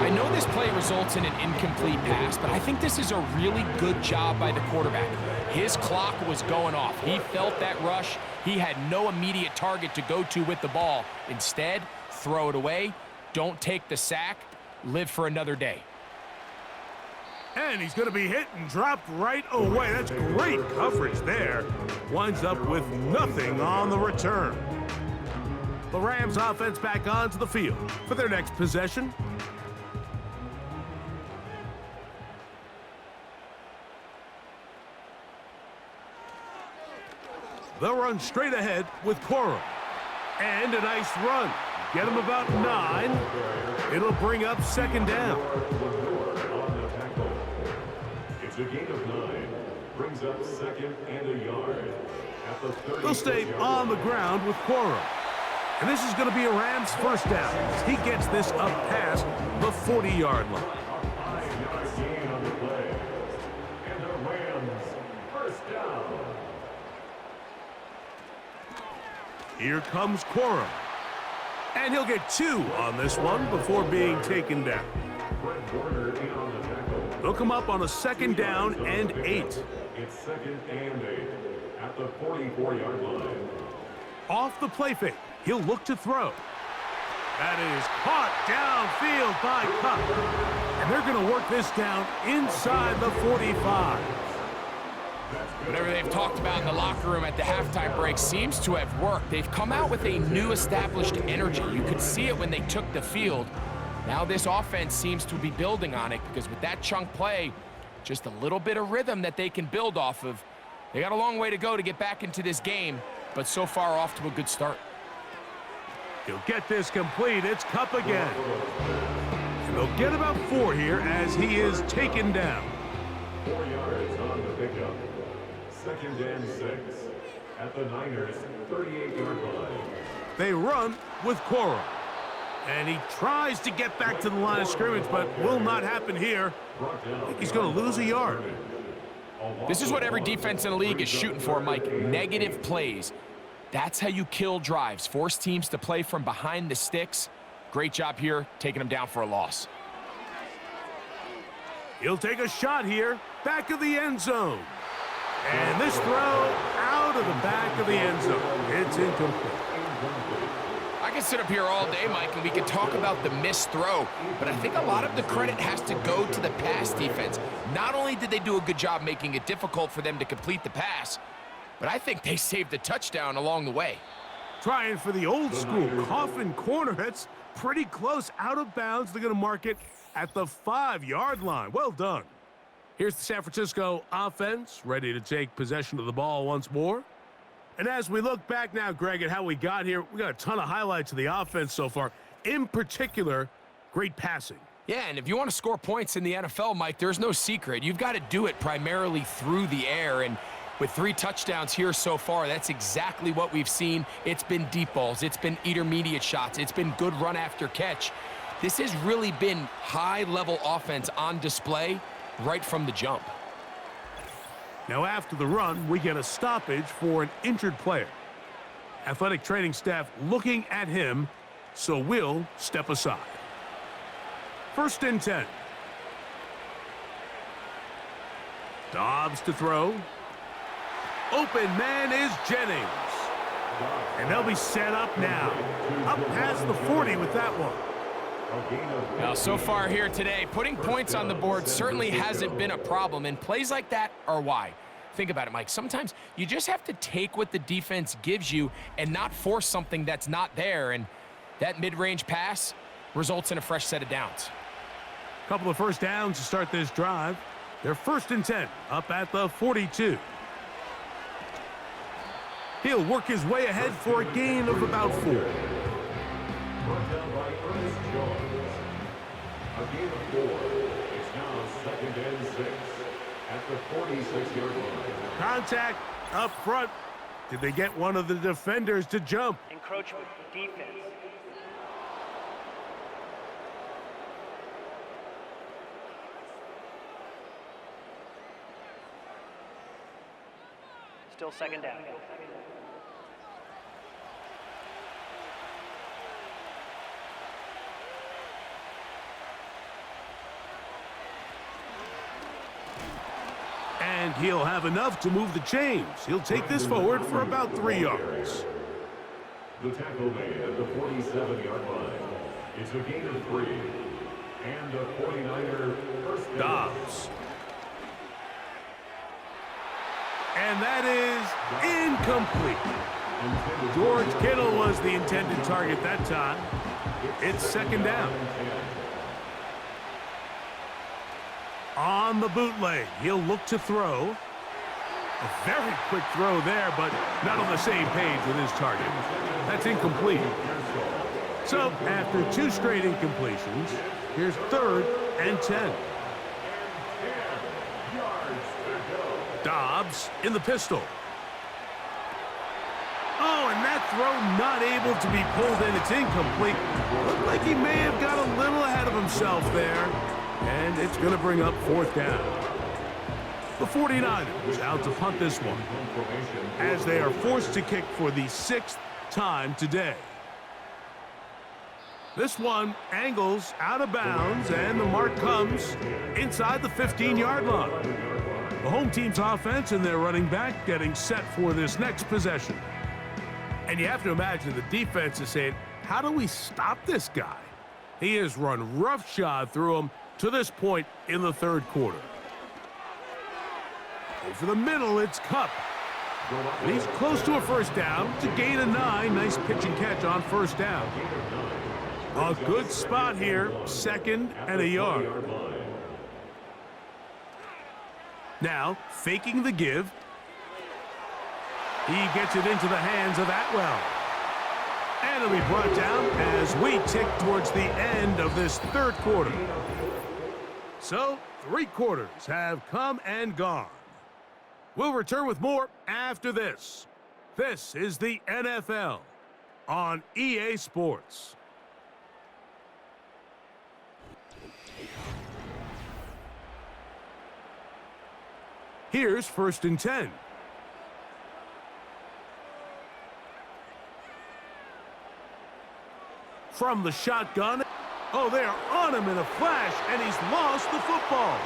I know this play results in an incomplete pass, but I think this is a really good job by the quarterback. His clock was going off. He felt that rush. He had no immediate target to go to with the ball. Instead, throw it away. Don't take the sack. Live for another day. And he's going to be hit and dropped right away. That's great coverage there. Winds up with nothing on the return. The Rams offense back onto the field for their next possession. They'll run straight ahead with Corum. And a nice run. Get him about 9. It'll bring up second down. It's a gain of 9. Brings up 2nd and a yard. At the 30. They'll stay on the ground with Corum. And this is going to be a Rams first down. He gets this up past the 40-yard line. 5-yard gain on the play. And the Rams first down. Here comes Corum. And he'll get 2 on this one before being taken down. Corner in on the tackle. They'll come up on a 2nd down and 8. It's 2nd and 8 at the 44-yard line. Off the play fake, he'll look to throw. That is caught downfield by Kupp. And they're going to work this down inside the 45. Whatever they've talked about in the locker room at the halftime break seems to have worked. They've come out with a new established energy. You could see it when they took the field. Now this offense seems to be building on it because with that chunk play, just a little bit of rhythm that they can build off of. They got a long way to go to get back into this game, but so far off to a good start. He'll get this complete. It's Kupp again. And they'll get about 4 here as he is taken down. 4 yards on the pickup. 2nd and 6 at the Niners' 38-yard line. They run with Cora. And he tries to get back to the line of scrimmage, but will not happen here. I think he's going to lose a yard. This is what every defense in the league is shooting for, Mike. Negative plays. That's how you kill drives. Force teams to play from behind the sticks. Great job here, taking them down for a loss. He'll take a shot here, back of the end zone. And this throw out of the back of the end zone. It's incomplete. I can sit up here all day, Mike, and we can talk about the missed throw, but I think a lot of the credit has to go to the pass defense. Not only did they do a good job making it difficult for them to complete the pass, but I think they saved the touchdown along the way. Trying for the old school coffin corner. That's pretty close out of bounds. They're going to mark it at the 5-yard line. Well done. Here's the San Francisco offense, ready to take possession of the ball once more. And as we look back now, Greg, at how we got here, we got a ton of highlights of the offense so far. In particular, great passing. Yeah, and if you want to score points in the NFL, Mike, there's no secret. You've got to do it primarily through the air, and with 3 touchdowns here so far, that's exactly what we've seen. It's been deep balls. It's been intermediate shots. It's been good run after catch. This has really been high-level offense on display right from the jump. Now after the run, we get a stoppage for an injured player. Athletic training staff looking at him, so we'll step aside. 1st and 10. Dobbs to throw. Open man is Jennings. And they'll be set up now. Up past the 40 with that one. Now, so far here today, putting points on the board certainly hasn't been a problem, and plays like that are why. Think about it, Mike. Sometimes you just have to take what the defense gives you and not force something that's not there, and that mid-range pass results in a fresh set of downs. Couple of first downs to start this drive. They're 1st and 10, up at the 42. He'll work his way ahead for a gain of about 4. Brought down by Ernest Jones. A gain of 4. It's now 2nd and 6 at the 46-yard line. Contact up front. Did they get one of the defenders to jump? Encroachment, defense. Still 2nd down. And he'll have enough to move the chains. He'll take this forward for about 3 yards. The tackle made at the 47-yard line. It's a gain of 3. And a 49er first down. Dobbs. And that is incomplete. George Kittle was the intended target that time. It's 2nd down. On the bootleg, he'll look to throw. A very quick throw there, but not on the same page with his target. That's incomplete. So, after 2 straight incompletions, here's 3rd and 10. Dobbs in the pistol. Oh, and that throw not able to be pulled in. It's incomplete. Looked like he may have got a little ahead of himself there. And it's going to bring up 4th down. The 49ers out to punt this one, as they are forced to kick for the 6th time today. This one angles out of bounds, and the mark comes inside the 15-yard line. The home team's offense and their running back getting set for this next possession. And you have to imagine the defense is saying, how do we stop this guy? He has run roughshod through him to this point in the third quarter. Over the middle, it's Kupp. And he's close to a first down. It's a gain of 9. Nice pitch and catch on first down. A good spot here, 2nd and a yard. Now, faking the give. He gets it into the hands of Atwell. And it'll be brought down as we tick towards the end of this third quarter. So, 3 quarters have come and gone. We'll return with more after this. This is the NFL on EA Sports. Here's 1st and 10. From the shotgun. Oh, they are on him in a flash, and he's lost the football.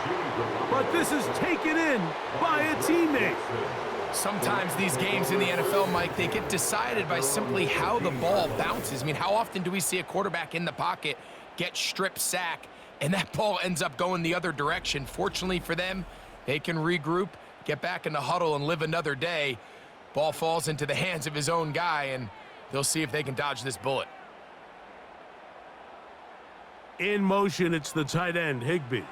But this is taken in by a teammate. Sometimes these games in the NFL, Mike, they get decided by simply how the ball bounces. I mean, how often do we see a quarterback in the pocket get strip sack, and that ball ends up going the other direction? Fortunately for them, they can regroup, get back in the huddle, and live another day. Ball falls into the hands of his own guy, and they'll see if they can dodge this bullet. In motion, it's the tight end, Higbee.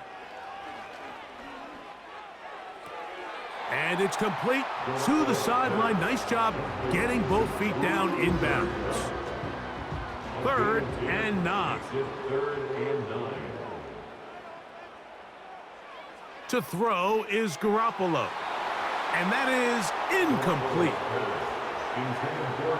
And it's complete to the sideline. Nice job getting both feet down inbounds. 3rd and 9. To throw is Garoppolo. And that is incomplete.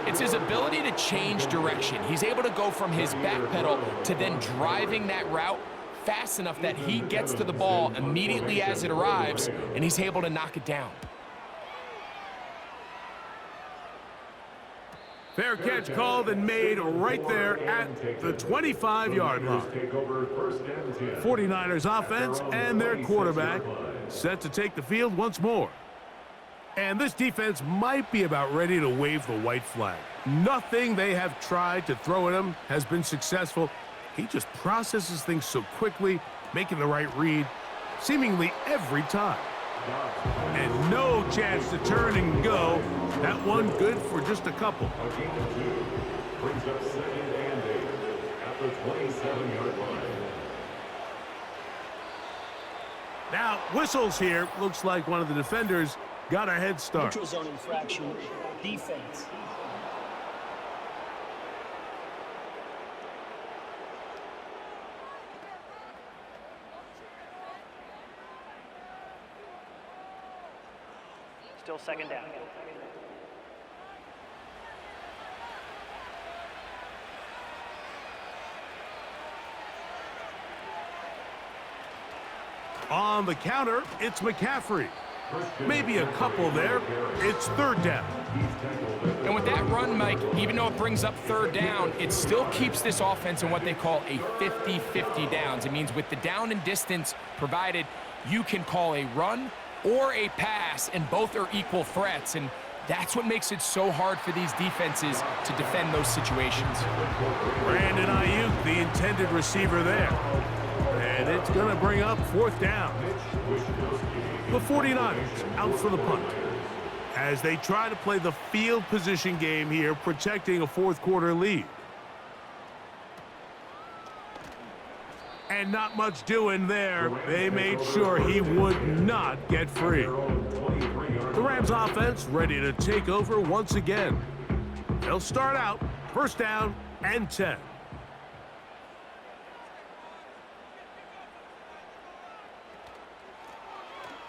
It's his ability to change direction. He's able to go from his back pedal to then driving that route fast enough that he gets to the ball immediately as it arrives, and he's able to knock it down. Fair catch called and made right there at the 25-yard line. 49ers offense and their quarterback set to take the field once more. And this defense might be about ready to wave the white flag. Nothing they have tried to throw at him has been successful. He just processes things so quickly, making the right read seemingly every time. And no chance to turn and go. That one good for just a couple. A gain of 2 brings up 2nd and 8 at the 27-yard line. Now, whistles here. Looks like one of the defenders got a head start. Neutral zone infraction. Defense. Still 2nd down. On the counter, it's McCaffrey. Maybe a couple there. It's 3rd down. And with that run, Mike, even though it brings up 3rd down, it still keeps this offense in what they call a 50-50 downs. It means with the down and distance provided, you can call a run or a pass, and both are equal threats. And that's what makes it so hard for these defenses to defend those situations. Brandon Ayuk, the intended receiver there. And it's going to bring up 4th down. The 49ers out for the punt as they try to play the field position game here, protecting a 4th quarter lead. And not much doing there. They made sure he would not get free. The Rams offense ready to take over once again. They'll start out 1st down and 10.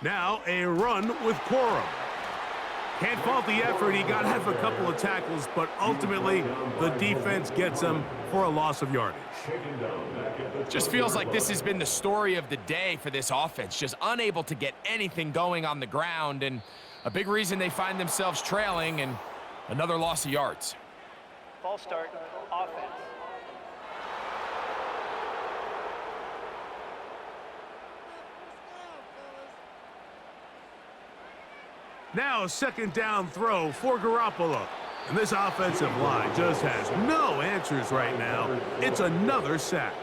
Now a run with Corum. Can't fault the effort. He got half a couple of tackles, but ultimately the defense gets him for a loss of yardage. Just feels like this has been the story of the day for this offense. Just unable to get anything going on the ground, and a big reason they find themselves trailing, and another loss of yards. False start, offense. Now a second down throw for Garoppolo. And this offensive line just has no answers right now. It's another sack.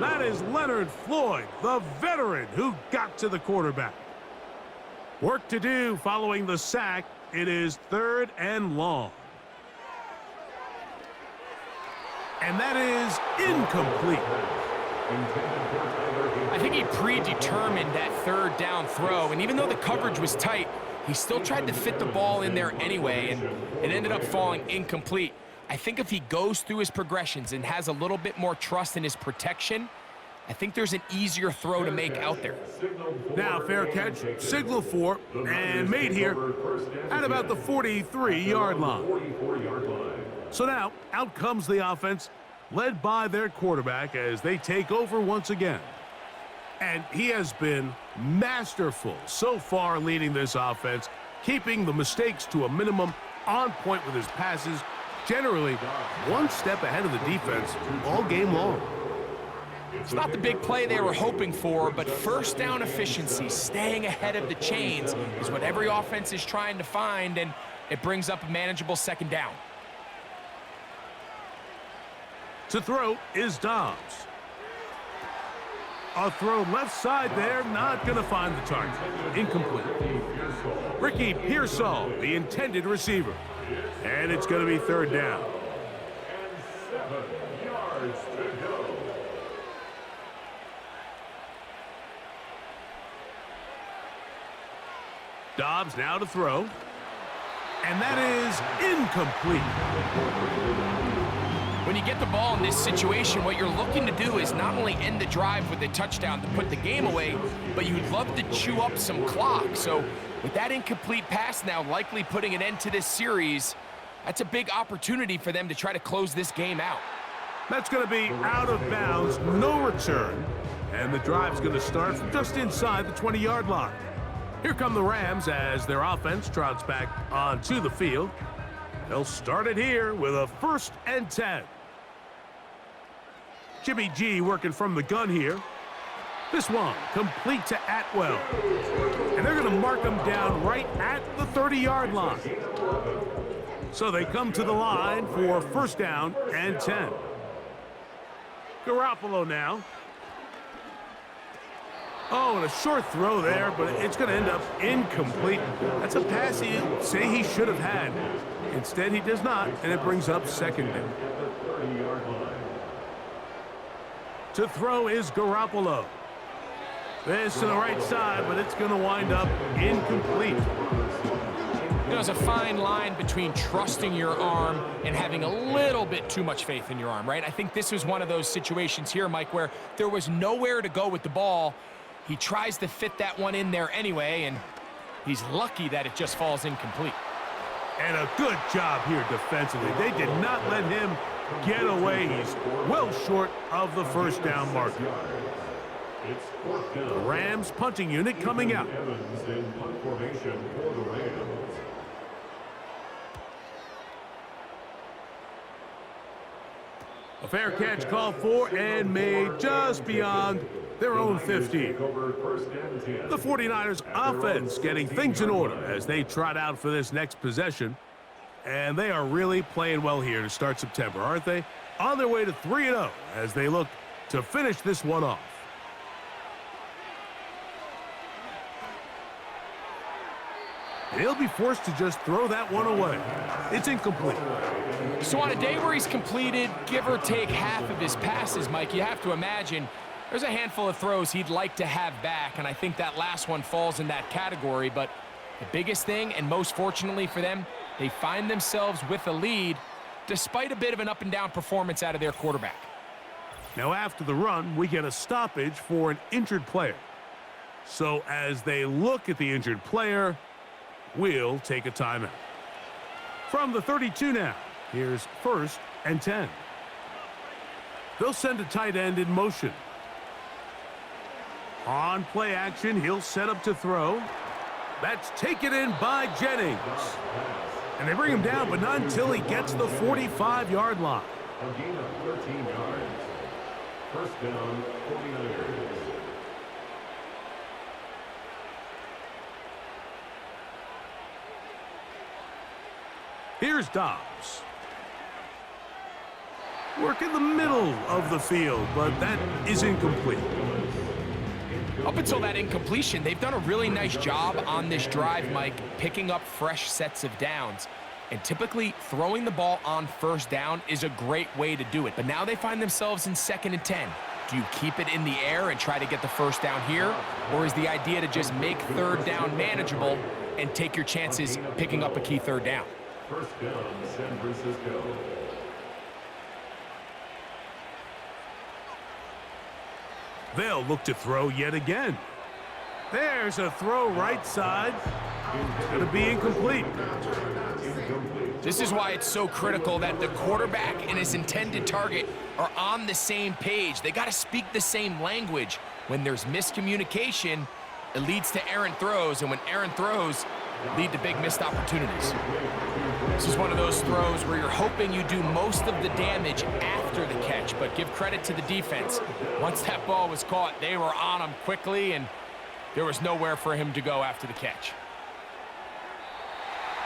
That is Leonard Floyd, the veteran who got to the quarterback. Work to do following the sack. It is 3rd and long. And that is incomplete. I think he predetermined that 3rd down throw, and even though the coverage was tight, he still tried to fit the ball in there anyway, and it ended up falling incomplete. I think if he goes through his progressions and has a little bit more trust in his protection, I think there's an easier throw to make out there. Now, fair catch, signal for, and made here at about the 43-yard line. So now, out comes the offense, led by their quarterback as they take over once again. And he has been masterful so far leading this offense, keeping the mistakes to a minimum, on point with his passes, generally one step ahead of the defense all game long. It's not the big play they were hoping for, but first down efficiency, staying ahead of the chains, is what every offense is trying to find, and it brings up a manageable second down. To throw is Dobbs. A throw left side there, not going to find the target. Incomplete. Ricky Pearsall, the intended receiver. And it's going to be 3rd down. And 7 yards to go. Dobbs now to throw. And that is incomplete. When you get the ball in this situation, what you're looking to do is not only end the drive with a touchdown to put the game away, but you'd love to chew up some clock. So with that incomplete pass now likely putting an end to this series, that's a big opportunity for them to try to close this game out. That's going to be out of bounds, no return. And the drive's going to start from just inside the 20-yard line. Here come the Rams as their offense trots back onto the field. They'll start it here with a 1st and 10. Jimmy G working from the gun here. This one complete to Atwell. And they're going to mark him down right at the 30-yard line. So they come to the line for 1st down and 10. Garoppolo now. Oh, and a short throw there, but it's going to end up incomplete. That's a pass he'd say he should have had. Instead, he does not, and it brings up 2nd down. To throw is Garoppolo. This to the right side, but it's going to wind up incomplete. There's a fine line between trusting your arm and having a little bit too much faith in your arm, right? I think this was one of those situations here, Mike, where there was nowhere to go with the ball. He tries to fit that one in there anyway, and he's lucky that it just falls incomplete. And a good job here defensively. They did not let him get away. He's well short of the 1st down marker. The Rams punting unit coming out. Evans in punt formation for the Rams. A fair catch called for and made just beyond their own 50. The 49ers offense getting things in order as they trot out for this next possession. And they are really playing well here to start September, aren't they? On their way to 3-0 as they look to finish this one off. He'll be forced to just throw that one away. It's incomplete. So on a day where he's completed, give or take half of his passes, Mike, you have to imagine there's a handful of throws he'd like to have back, and I think that last one falls in that category. But the biggest thing, and most fortunately for them, they find themselves with a lead despite a bit of an up-and-down performance out of their quarterback. Now after the run, we get a stoppage for an injured player. So as they look at the injured player, we'll take a timeout. From the 32 now, here's 1st and 10. They'll send a tight end in motion. On play action, he'll set up to throw. That's taken in by Jennings. And they bring him down, but not until he gets the 45-yard line. A gain of 13 yards. 1st down, 49ers. Here's Dobbs. Work in the middle of the field, but that is incomplete. Up until that incompletion, they've done a really nice job on this drive, Mike, picking up fresh sets of downs. And typically, throwing the ball on first down is a great way to do it. But now they find themselves in 2nd and 10. Do you keep it in the air and try to get the first down here? Or is the idea to just make 3rd down manageable and take your chances picking up a key 3rd down? First down, San Francisco. They'll look to throw yet again. There's a throw right side. It's going to be incomplete. This is why it's so critical that the quarterback and his intended target are on the same page. They got to speak the same language. When there's miscommunication, it leads to errant throws, and when errant throws lead to big missed opportunities. This is one of those throws where you're hoping you do most of the damage after the catch, but give credit to the defense. Once that ball was caught, they were on him quickly, and there was nowhere for him to go after the catch.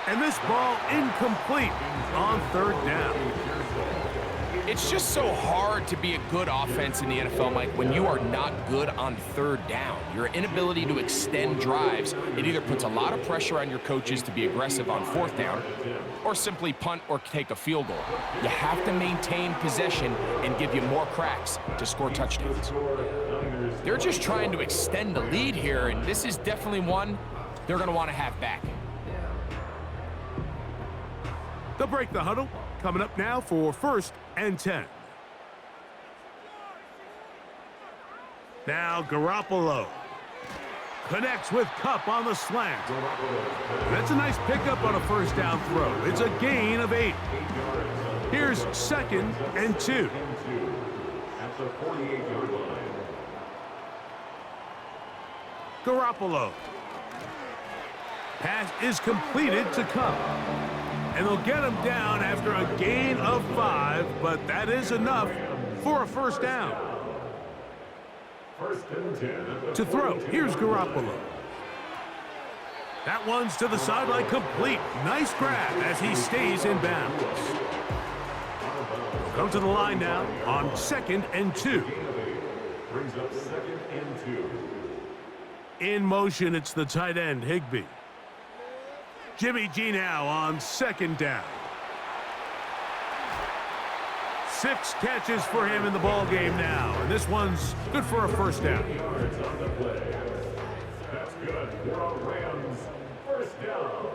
And this ball incomplete on 3rd down. It's just so hard to be a good offense in the NFL, Mike, when you are not good on 3rd down. Your inability to extend drives, it either puts a lot of pressure on your coaches to be aggressive on 4th down or simply punt or take a field goal. You have to maintain possession and give you more cracks to score touchdowns. They're just trying to extend the lead here, and this is definitely one they're going to want to have back. They'll break the huddle. Coming up now for 1st and 10. Now Garoppolo connects with Kupp on the slant. That's a nice pickup on a 1st down throw. It's a gain of 8. Here's 2nd and 2. At the 48-yard line. Garoppolo. Pass is completed to Kupp. And they'll get him down after a gain of 5, but that is enough for a 1st down. 1st and 10. To throw, here's Garoppolo. That one's to the sideline complete. Nice grab as he stays in bounds. We'll come to the line now on 2nd and 2. Brings up 2nd and 2. In motion, it's the tight end, Higbee. Jimmy G now on 2nd down. 6 catches for him in the ball game now, and this one's good for a 1st down. Yards on the play. That's good for a Rams 1st down.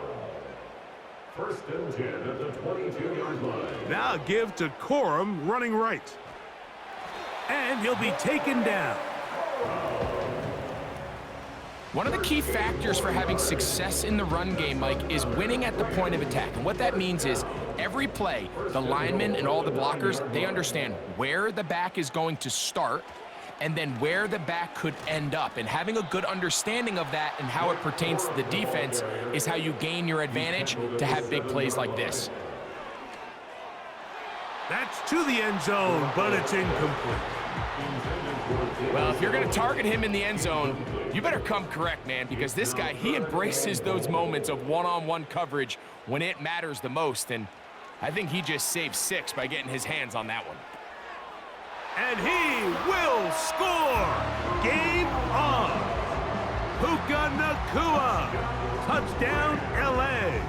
1st and 10 at the 22-yard line. Now give to Corum running right. And he'll be taken down. One of the key factors for having success in the run game, Mike, is winning at the point of attack. And what that means is every play, the linemen and all the blockers, they understand where the back is going to start and then where the back could end up. And having a good understanding of that and how it pertains to the defense is how you gain your advantage to have big plays like this. That's to the end zone, but it's incomplete. Well, if you're going to target him in the end zone, you better come correct, man, because this guy, he embraces those moments of one-on-one coverage when it matters the most, and I think he just saved 6 by getting his hands on that one. And he will score! Game on! Puka Nacua! Touchdown, L.A.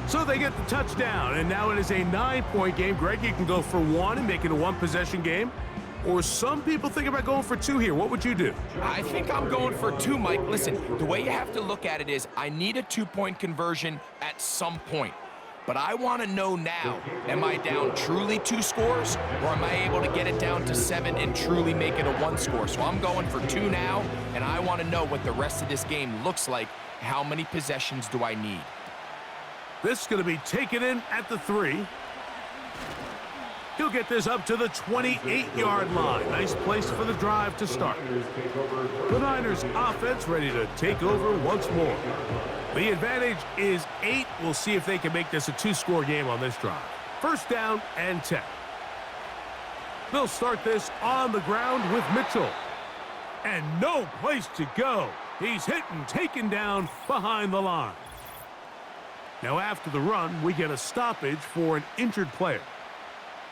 So they get the touchdown, and now it is a 9-point game. Greg, you can go for 1 and make it a 1-possession game. Or some people think about going for 2 here. What would you do? I think I'm going for 2, Mike. Listen, the way you have to look at it is I need a 2-point conversion at some point. But I want to know now, am I down truly 2 scores, or am I able to get it down to 7 and truly make it a 1 score? So I'm going for 2 now, and I want to know what the rest of this game looks like. How many possessions do I need? This is going to be taken in at the 3. He'll get this up to the 28-yard line. Nice place for the drive to start. The Niners offense ready to take over once more. The advantage is 8. We'll see if they can make this a 2-score game on this drive. 1st down and 10. They'll start this on the ground with Mitchell. And no place to go. He's hit and taken down behind the line. Now, after the run, we get a stoppage for an injured player.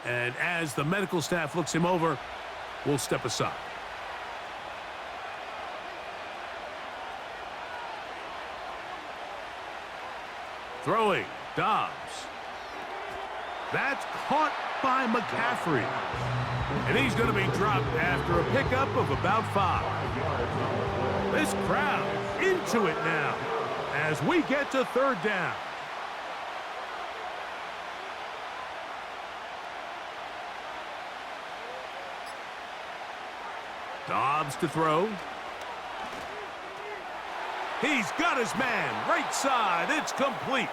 And as the medical staff looks him over, we'll step aside. Throwing, Dobbs. That's caught by McCaffrey. And he's going to be dropped after a pickup of about 5. This crowd into it now as we get to third down. Dobbs to throw. He's got his man, right side, it's complete.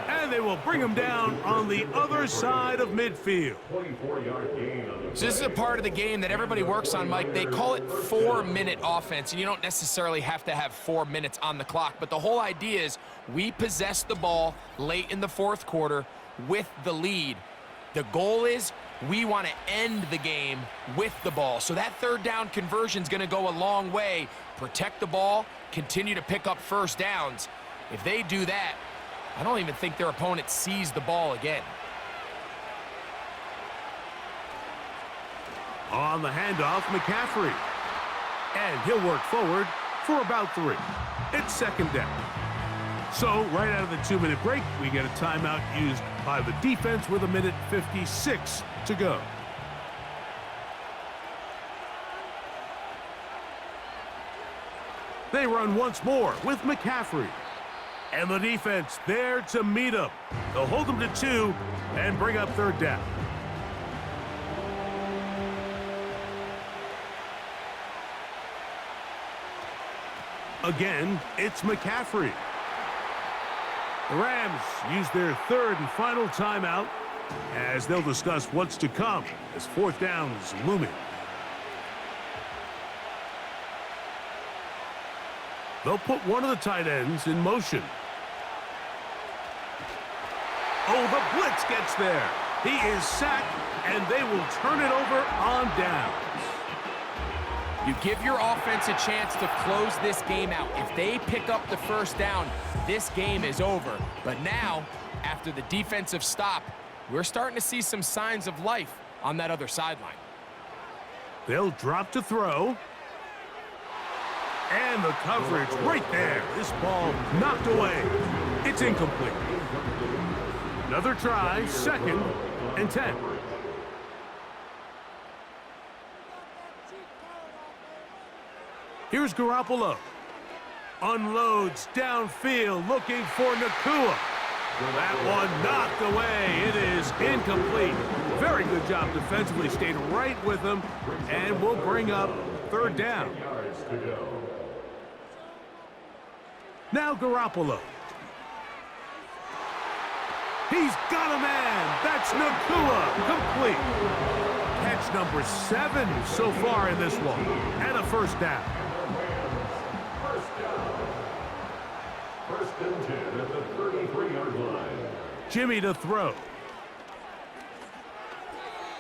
And they will bring him down on the other side of midfield. 24-yard gain on the So this is a part of the game that everybody works on, Mike. They call it 4-minute offense, and you don't necessarily have to have 4 minutes on the clock. But the whole idea is we possess the ball late in the fourth quarter with the lead. The goal is we want to end the game with the ball. So that third down conversion is going to go a long way. Protect the ball, continue to pick up first downs. If they do that, I don't even think their opponent sees the ball again. On the handoff, McCaffrey. And he'll work forward for about 3. It's second down. So, right out of the 2-minute break, we get a timeout used by the defense with 1:56 to go. They run once more with McCaffrey. And the defense there to meet him. They'll hold him to 2 and bring up third down. Again, it's McCaffrey. The Rams use their third and final timeout as they'll discuss what's to come as fourth down is looming. They'll put one of the tight ends in motion. Oh, the blitz gets there. He is sacked, and they will turn it over on downs. You give your offense a chance to close this game out. If they pick up the first down, this game is over. But now, after the defensive stop, we're starting to see some signs of life on that other sideline. They'll drop to throw. And the coverage right there. This ball knocked away. It's incomplete. Another try, 2nd and 10. Here's Garoppolo. Unloads downfield looking for Nacua. That one knocked away. It is incomplete. Very good job defensively. Stayed right with him. And we'll bring up third down. Now Garoppolo. He's got a man. That's Nacua. Complete. Catch number 7 so far in this one. And a first down. First and 10 at the 33-yard line. Jimmy to throw.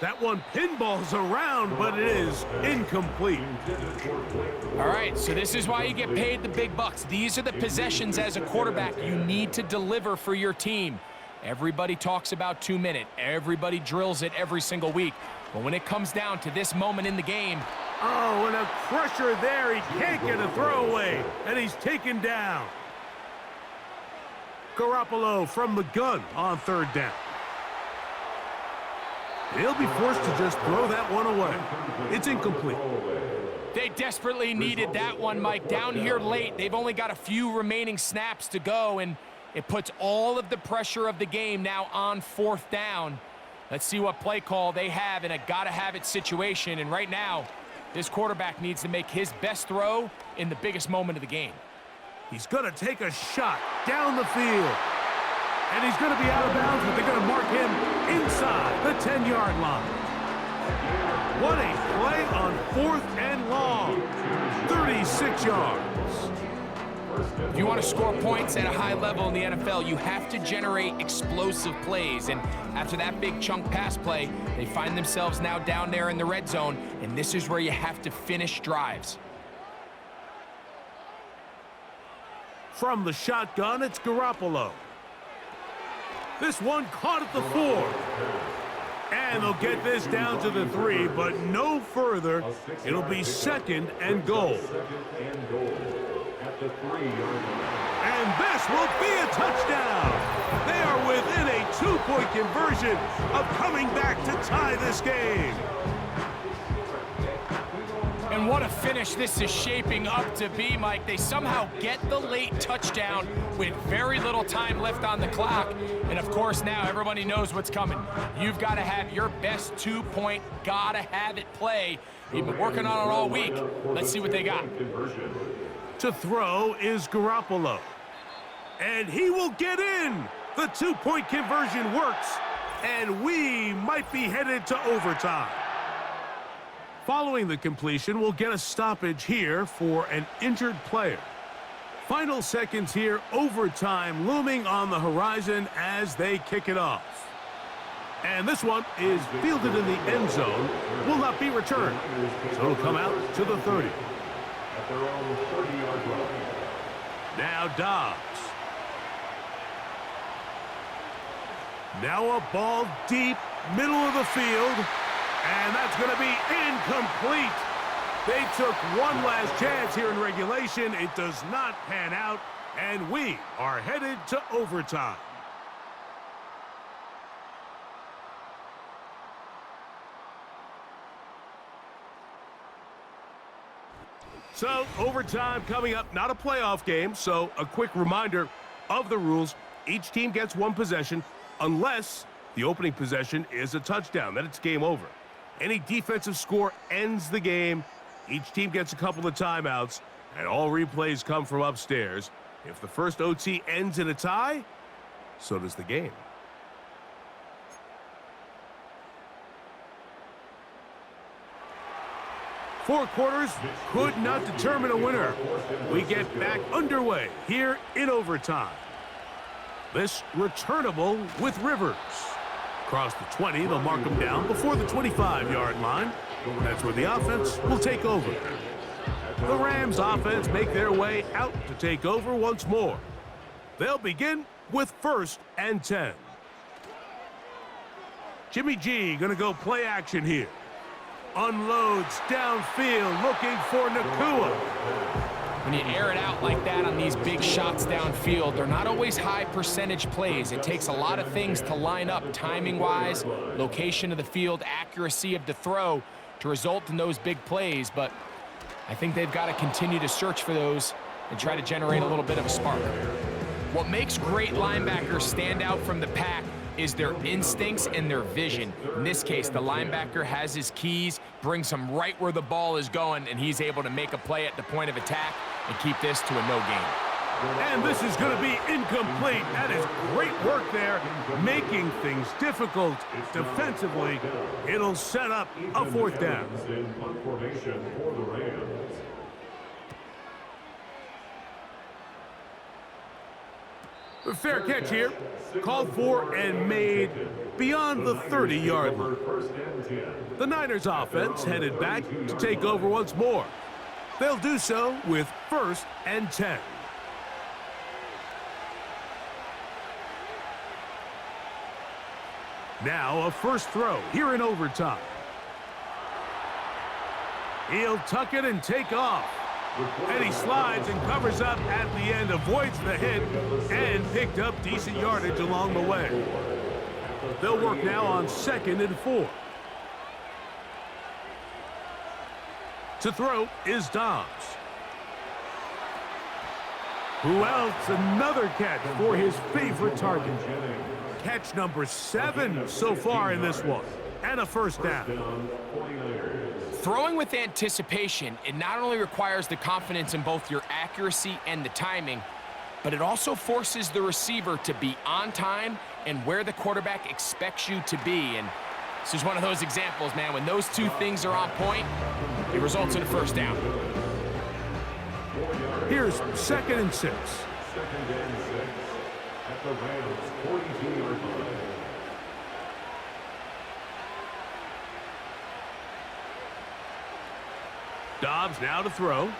That one pinballs around, but it is incomplete. All right, so this is why you get paid the big bucks. These are the possessions as a quarterback you need to deliver for your team. Everybody talks about 2-minute. Everybody drills it every single week. But when it comes down to this moment in the game... Oh, and a crusher there. He can't get a throwaway, and he's taken down. Garoppolo from the gun on third down. He'll be forced to just throw that one away. It's incomplete. They desperately needed that one, Mike. Down here late, they've only got a few remaining snaps to go, and it puts all of the pressure of the game now on fourth down. Let's see what play call they have in a gotta-have-it situation. And right now, this quarterback needs to make his best throw in the biggest moment of the game. He's going to take a shot down the field. And he's going to be out of bounds, but they're going to mark him inside the 10-yard line. What a play on 4th and long. 36 yards. If you want to score points at a high level in the NFL, you have to generate explosive plays. And after that big chunk pass play, they find themselves now down there in the red zone, and this is where you have to finish drives. From the shotgun, it's Garoppolo. This one caught at the 4. And they'll get this down to the 3, but no further. It'll be 2nd and goal. At the 3-yard line. And this will be a touchdown. They are within a 2-point conversion of coming back to tie this game. And what a finish this is shaping up to be, Mike. They somehow get the late touchdown with very little time left on the clock. And of course now everybody knows what's coming. You've got to have your best 2-point, gotta have it play. You've been working on it all week. Let's see what they got. To throw is Garoppolo. And he will get in. The 2-point conversion works. And we might be headed to overtime. Following the completion, we'll get a stoppage here for an injured player. Final seconds here, overtime looming on the horizon as they kick it off. And this one is fielded in the end zone, will not be returned. So it'll come out to the 30. At their own 30-yard line. Now Dobbs. Now a ball deep, middle of the field. And that's going to be incomplete. They took one last chance here in regulation. It does not pan out, and we are headed to overtime. So, overtime coming up, not a playoff game, so a quick reminder of the rules. Each team gets one possession unless the opening possession is a touchdown. Then it's game over. Any defensive score ends the game. Each team gets a couple of timeouts, and all replays come from upstairs. If the first OT ends in a tie, so does the game. Four quarters could not determine a winner. We get back underway here in overtime. This returnable with Rivers. Across the 20, they'll mark him down before the 25-yard line. That's where the offense will take over. The Rams offense make their way out to take over once more. They'll begin with 1st and 10. Jimmy G gonna go play action here. Unloads downfield looking for Nakua. When you air it out like that on these big shots downfield, they're not always high percentage plays. It takes a lot of things to line up timing-wise, location of the field, accuracy of the throw to result in those big plays. But I think they've got to continue to search for those and try to generate a little bit of a spark. What makes great linebackers stand out from the pack is their instincts and their vision. In this case, the linebacker has his keys, brings him right where the ball is going, and he's able to make a play at the point of attack and keep this to a no gain. And this is going to be incomplete. That is great work there, making things difficult defensively. It'll set up a 4th down. In punt formation for the Rams. A fair catch here, called for and made beyond the 30-yard line. The Niners offense headed back to take over once more. They'll do so with 1st and 10. Now a first throw here in overtime. He'll tuck it and take off. And he slides and covers up at the end, avoids the hit, and picked up decent yardage along the way. They'll work now on 2nd and 4. To throw is Dobbs. Who else? Another catch for his favorite target. Catch number 7 so far in this one. And a 1st down. Throwing with anticipation, it not only requires the confidence in both your accuracy and the timing, but it also forces the receiver to be on time and where the quarterback expects you to be. And this is one of those examples, man. When those two things are on point, it results in a 1st down. Here's 2nd and 6. 2nd and 6 at the Rams 42-yard line. Dobbs now to throw.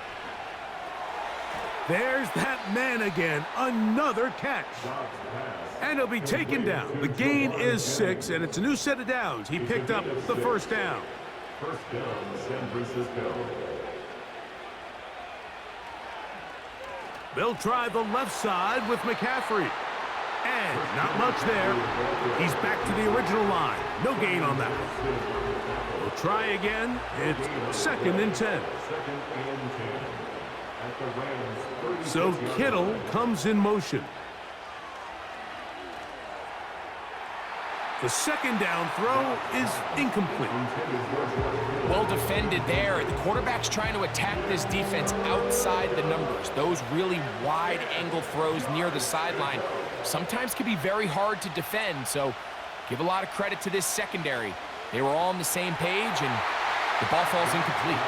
There's that man again. Another catch. Dobbs pass And he'll be taken down. The gain is 6, and it's a new set of downs. He picked up the first down. First down, San Francisco. They'll try the left side with McCaffrey. And not much there. He's back to the original line. No gain on that one. We'll try again. It's 2nd and 10. Second and 10. At the Rams' 36 So yard Kittle line. comes in motion. The second down throw is incomplete. Well defended there. The quarterback's trying to attack this defense outside the numbers. Those really wide angle throws near the sideline sometimes can be very hard to defend, so give a lot of credit to this secondary. They were all on the same page, and the ball falls incomplete.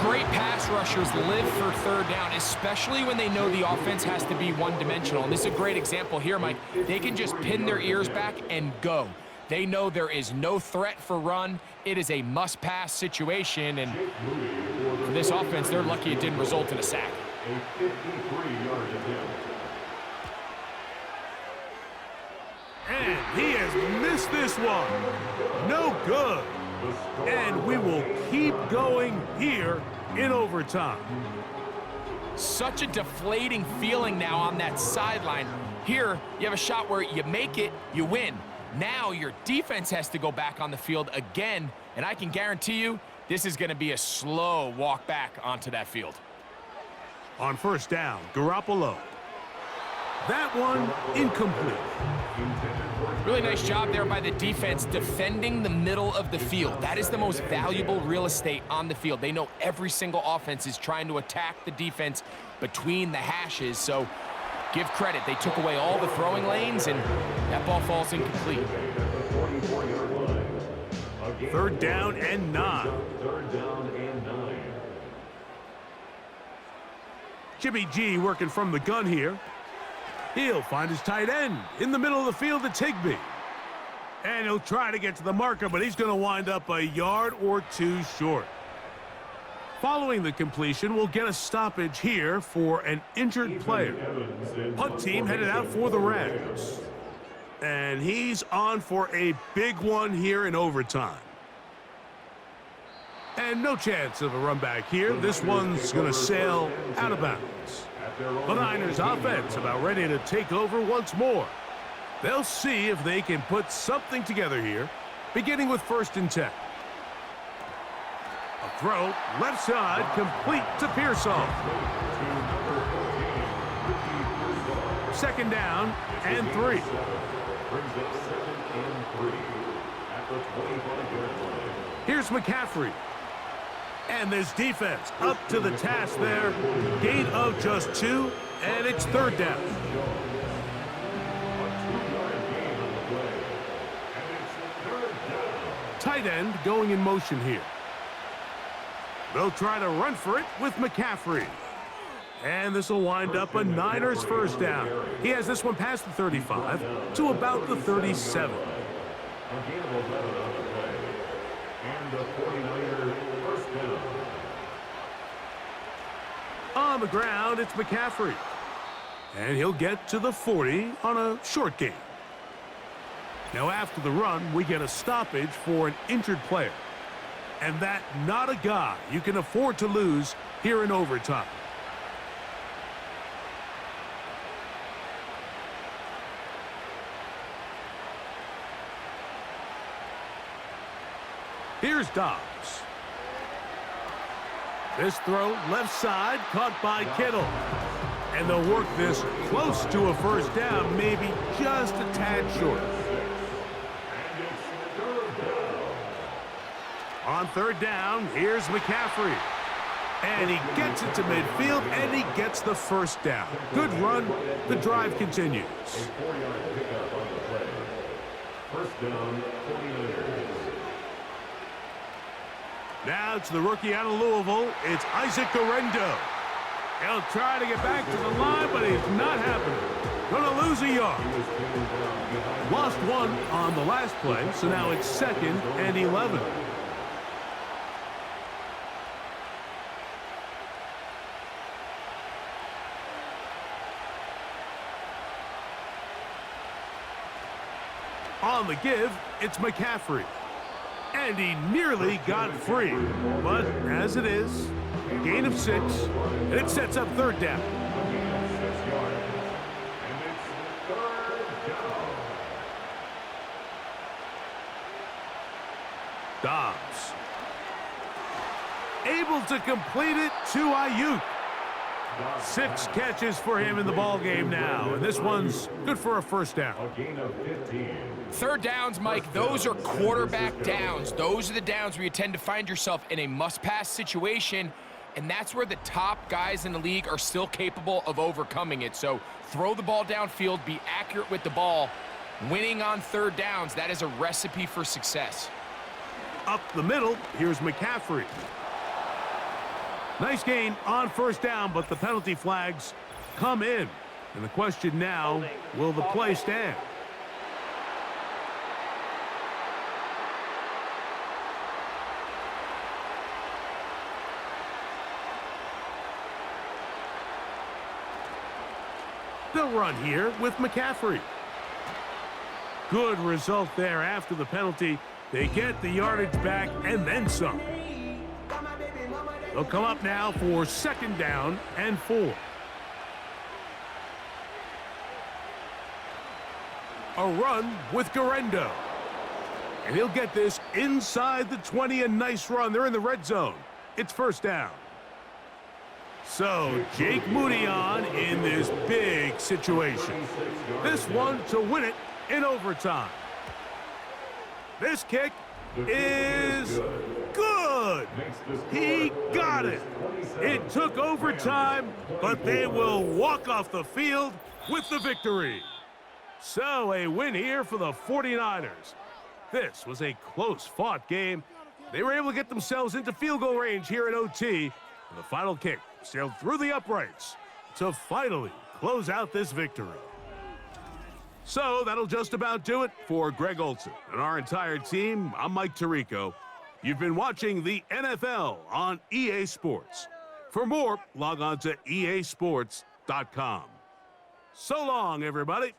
Great pass rushers live for third down, especially when they know the offense has to be one-dimensional. And this is a great example here, Mike. They can just pin their ears back and go. They know there is no threat for run. It is a must-pass situation, and for this offense, they're lucky it didn't result in a sack. A 53-yard attempt. And he has missed this one. No good. And we will keep going here in overtime. Such a deflating feeling now on that sideline. Here, you have a shot where you make it, you win. Now your defense has to go back on the field again, and I can guarantee you this is going to be a slow walk back onto that field. On first down, Garoppolo. That one incomplete. Really nice job there by the defense defending the middle of the field. That is the most valuable real estate on the field. They know every single offense is trying to attack the defense between the hashes, so give credit. They took away all the throwing lanes, and that ball falls incomplete. Third down and 9. Third down and 9. Jimmy G working from the gun here. He'll find his tight end in the middle of the field. It's Higbee. And he'll try to get to the marker, but he's going to wind up a yard or 2 short. Following the completion, we'll get a stoppage here for an injured player. Punt team headed out for the Rams. And he's on for a big one here in overtime. And no chance of a run back here. This one's going to sail out of bounds. The Niners offense about ready to take over once more. They'll see if they can put something together here, beginning with 1st and 10. A throw, left side, complete to Pearsall. Second down and 3. Brings up 2nd and 3 at the 25-yard line. Here's McCaffrey. And this defense up to the task there. Gain of just 2, and it's 3rd down. Tight end going in motion here. They'll try to run for it with McCaffrey. And this will wind up a Niners first down. He has this one past the 35 to about the 37. A gain of 11 on the play. And the 49er first down. On the ground, it's McCaffrey. And he'll get to the 40 on a short gain. Now after the run, we get a stoppage for an injured player. And that not a guy you can afford to lose here in overtime. Here's Dobbs. This throw left side caught by Kittle. And they'll work this close to a first down, maybe just a tad short. On 3rd down, here's McCaffrey. And he gets it to midfield, and he gets the first down. Good run. The drive continues. A 4-yard pickup on the play. First down, 49ers. Now it's the rookie out of Louisville. It's Isaac Guerendo. He'll try to get back to the line, but it's not happening. Gonna lose a yard. Lost 1 on the last play, so now it's 2nd and 11. On the give, it's McCaffrey. And he nearly got free. But as it is, gain of 6, and it sets up third down. Dobbs. Able to complete it to Ayuk. 6 catches for him in the ball game now, and this one's good for a first down. Third downs, Mike, those are quarterback downs. Those are the downs where you tend to find yourself in a must-pass situation, and that's where the top guys in the league are still capable of overcoming it. So throw the ball downfield, be accurate with the ball. Winning on third downs, that is a recipe for success. Up the middle, here's McCaffrey. Nice gain on first down, but the penalty flags come in. And the question now, will the play stand? They'll run here with McCaffrey. Good result there after the penalty. They get the yardage back and then some. They'll come up now for second down and 4. A run with Garendo. And he'll get this inside the 20, a nice run. They're in the red zone. It's first down. So Jake Moody on in this big situation. This one to win it in overtime. This kick is good. He got it. It took overtime, but they will walk off the field with the victory. So a win here for the 49ers. This was a close-fought game. They were able to get themselves into field goal range here at OT. And the final kick sailed through the uprights to finally close out this victory. So that'll just about do it for Greg Olsen and our entire team. I'm Mike Tirico. You've been watching the NFL on EA Sports. For more, log on to easports.com. So long, everybody.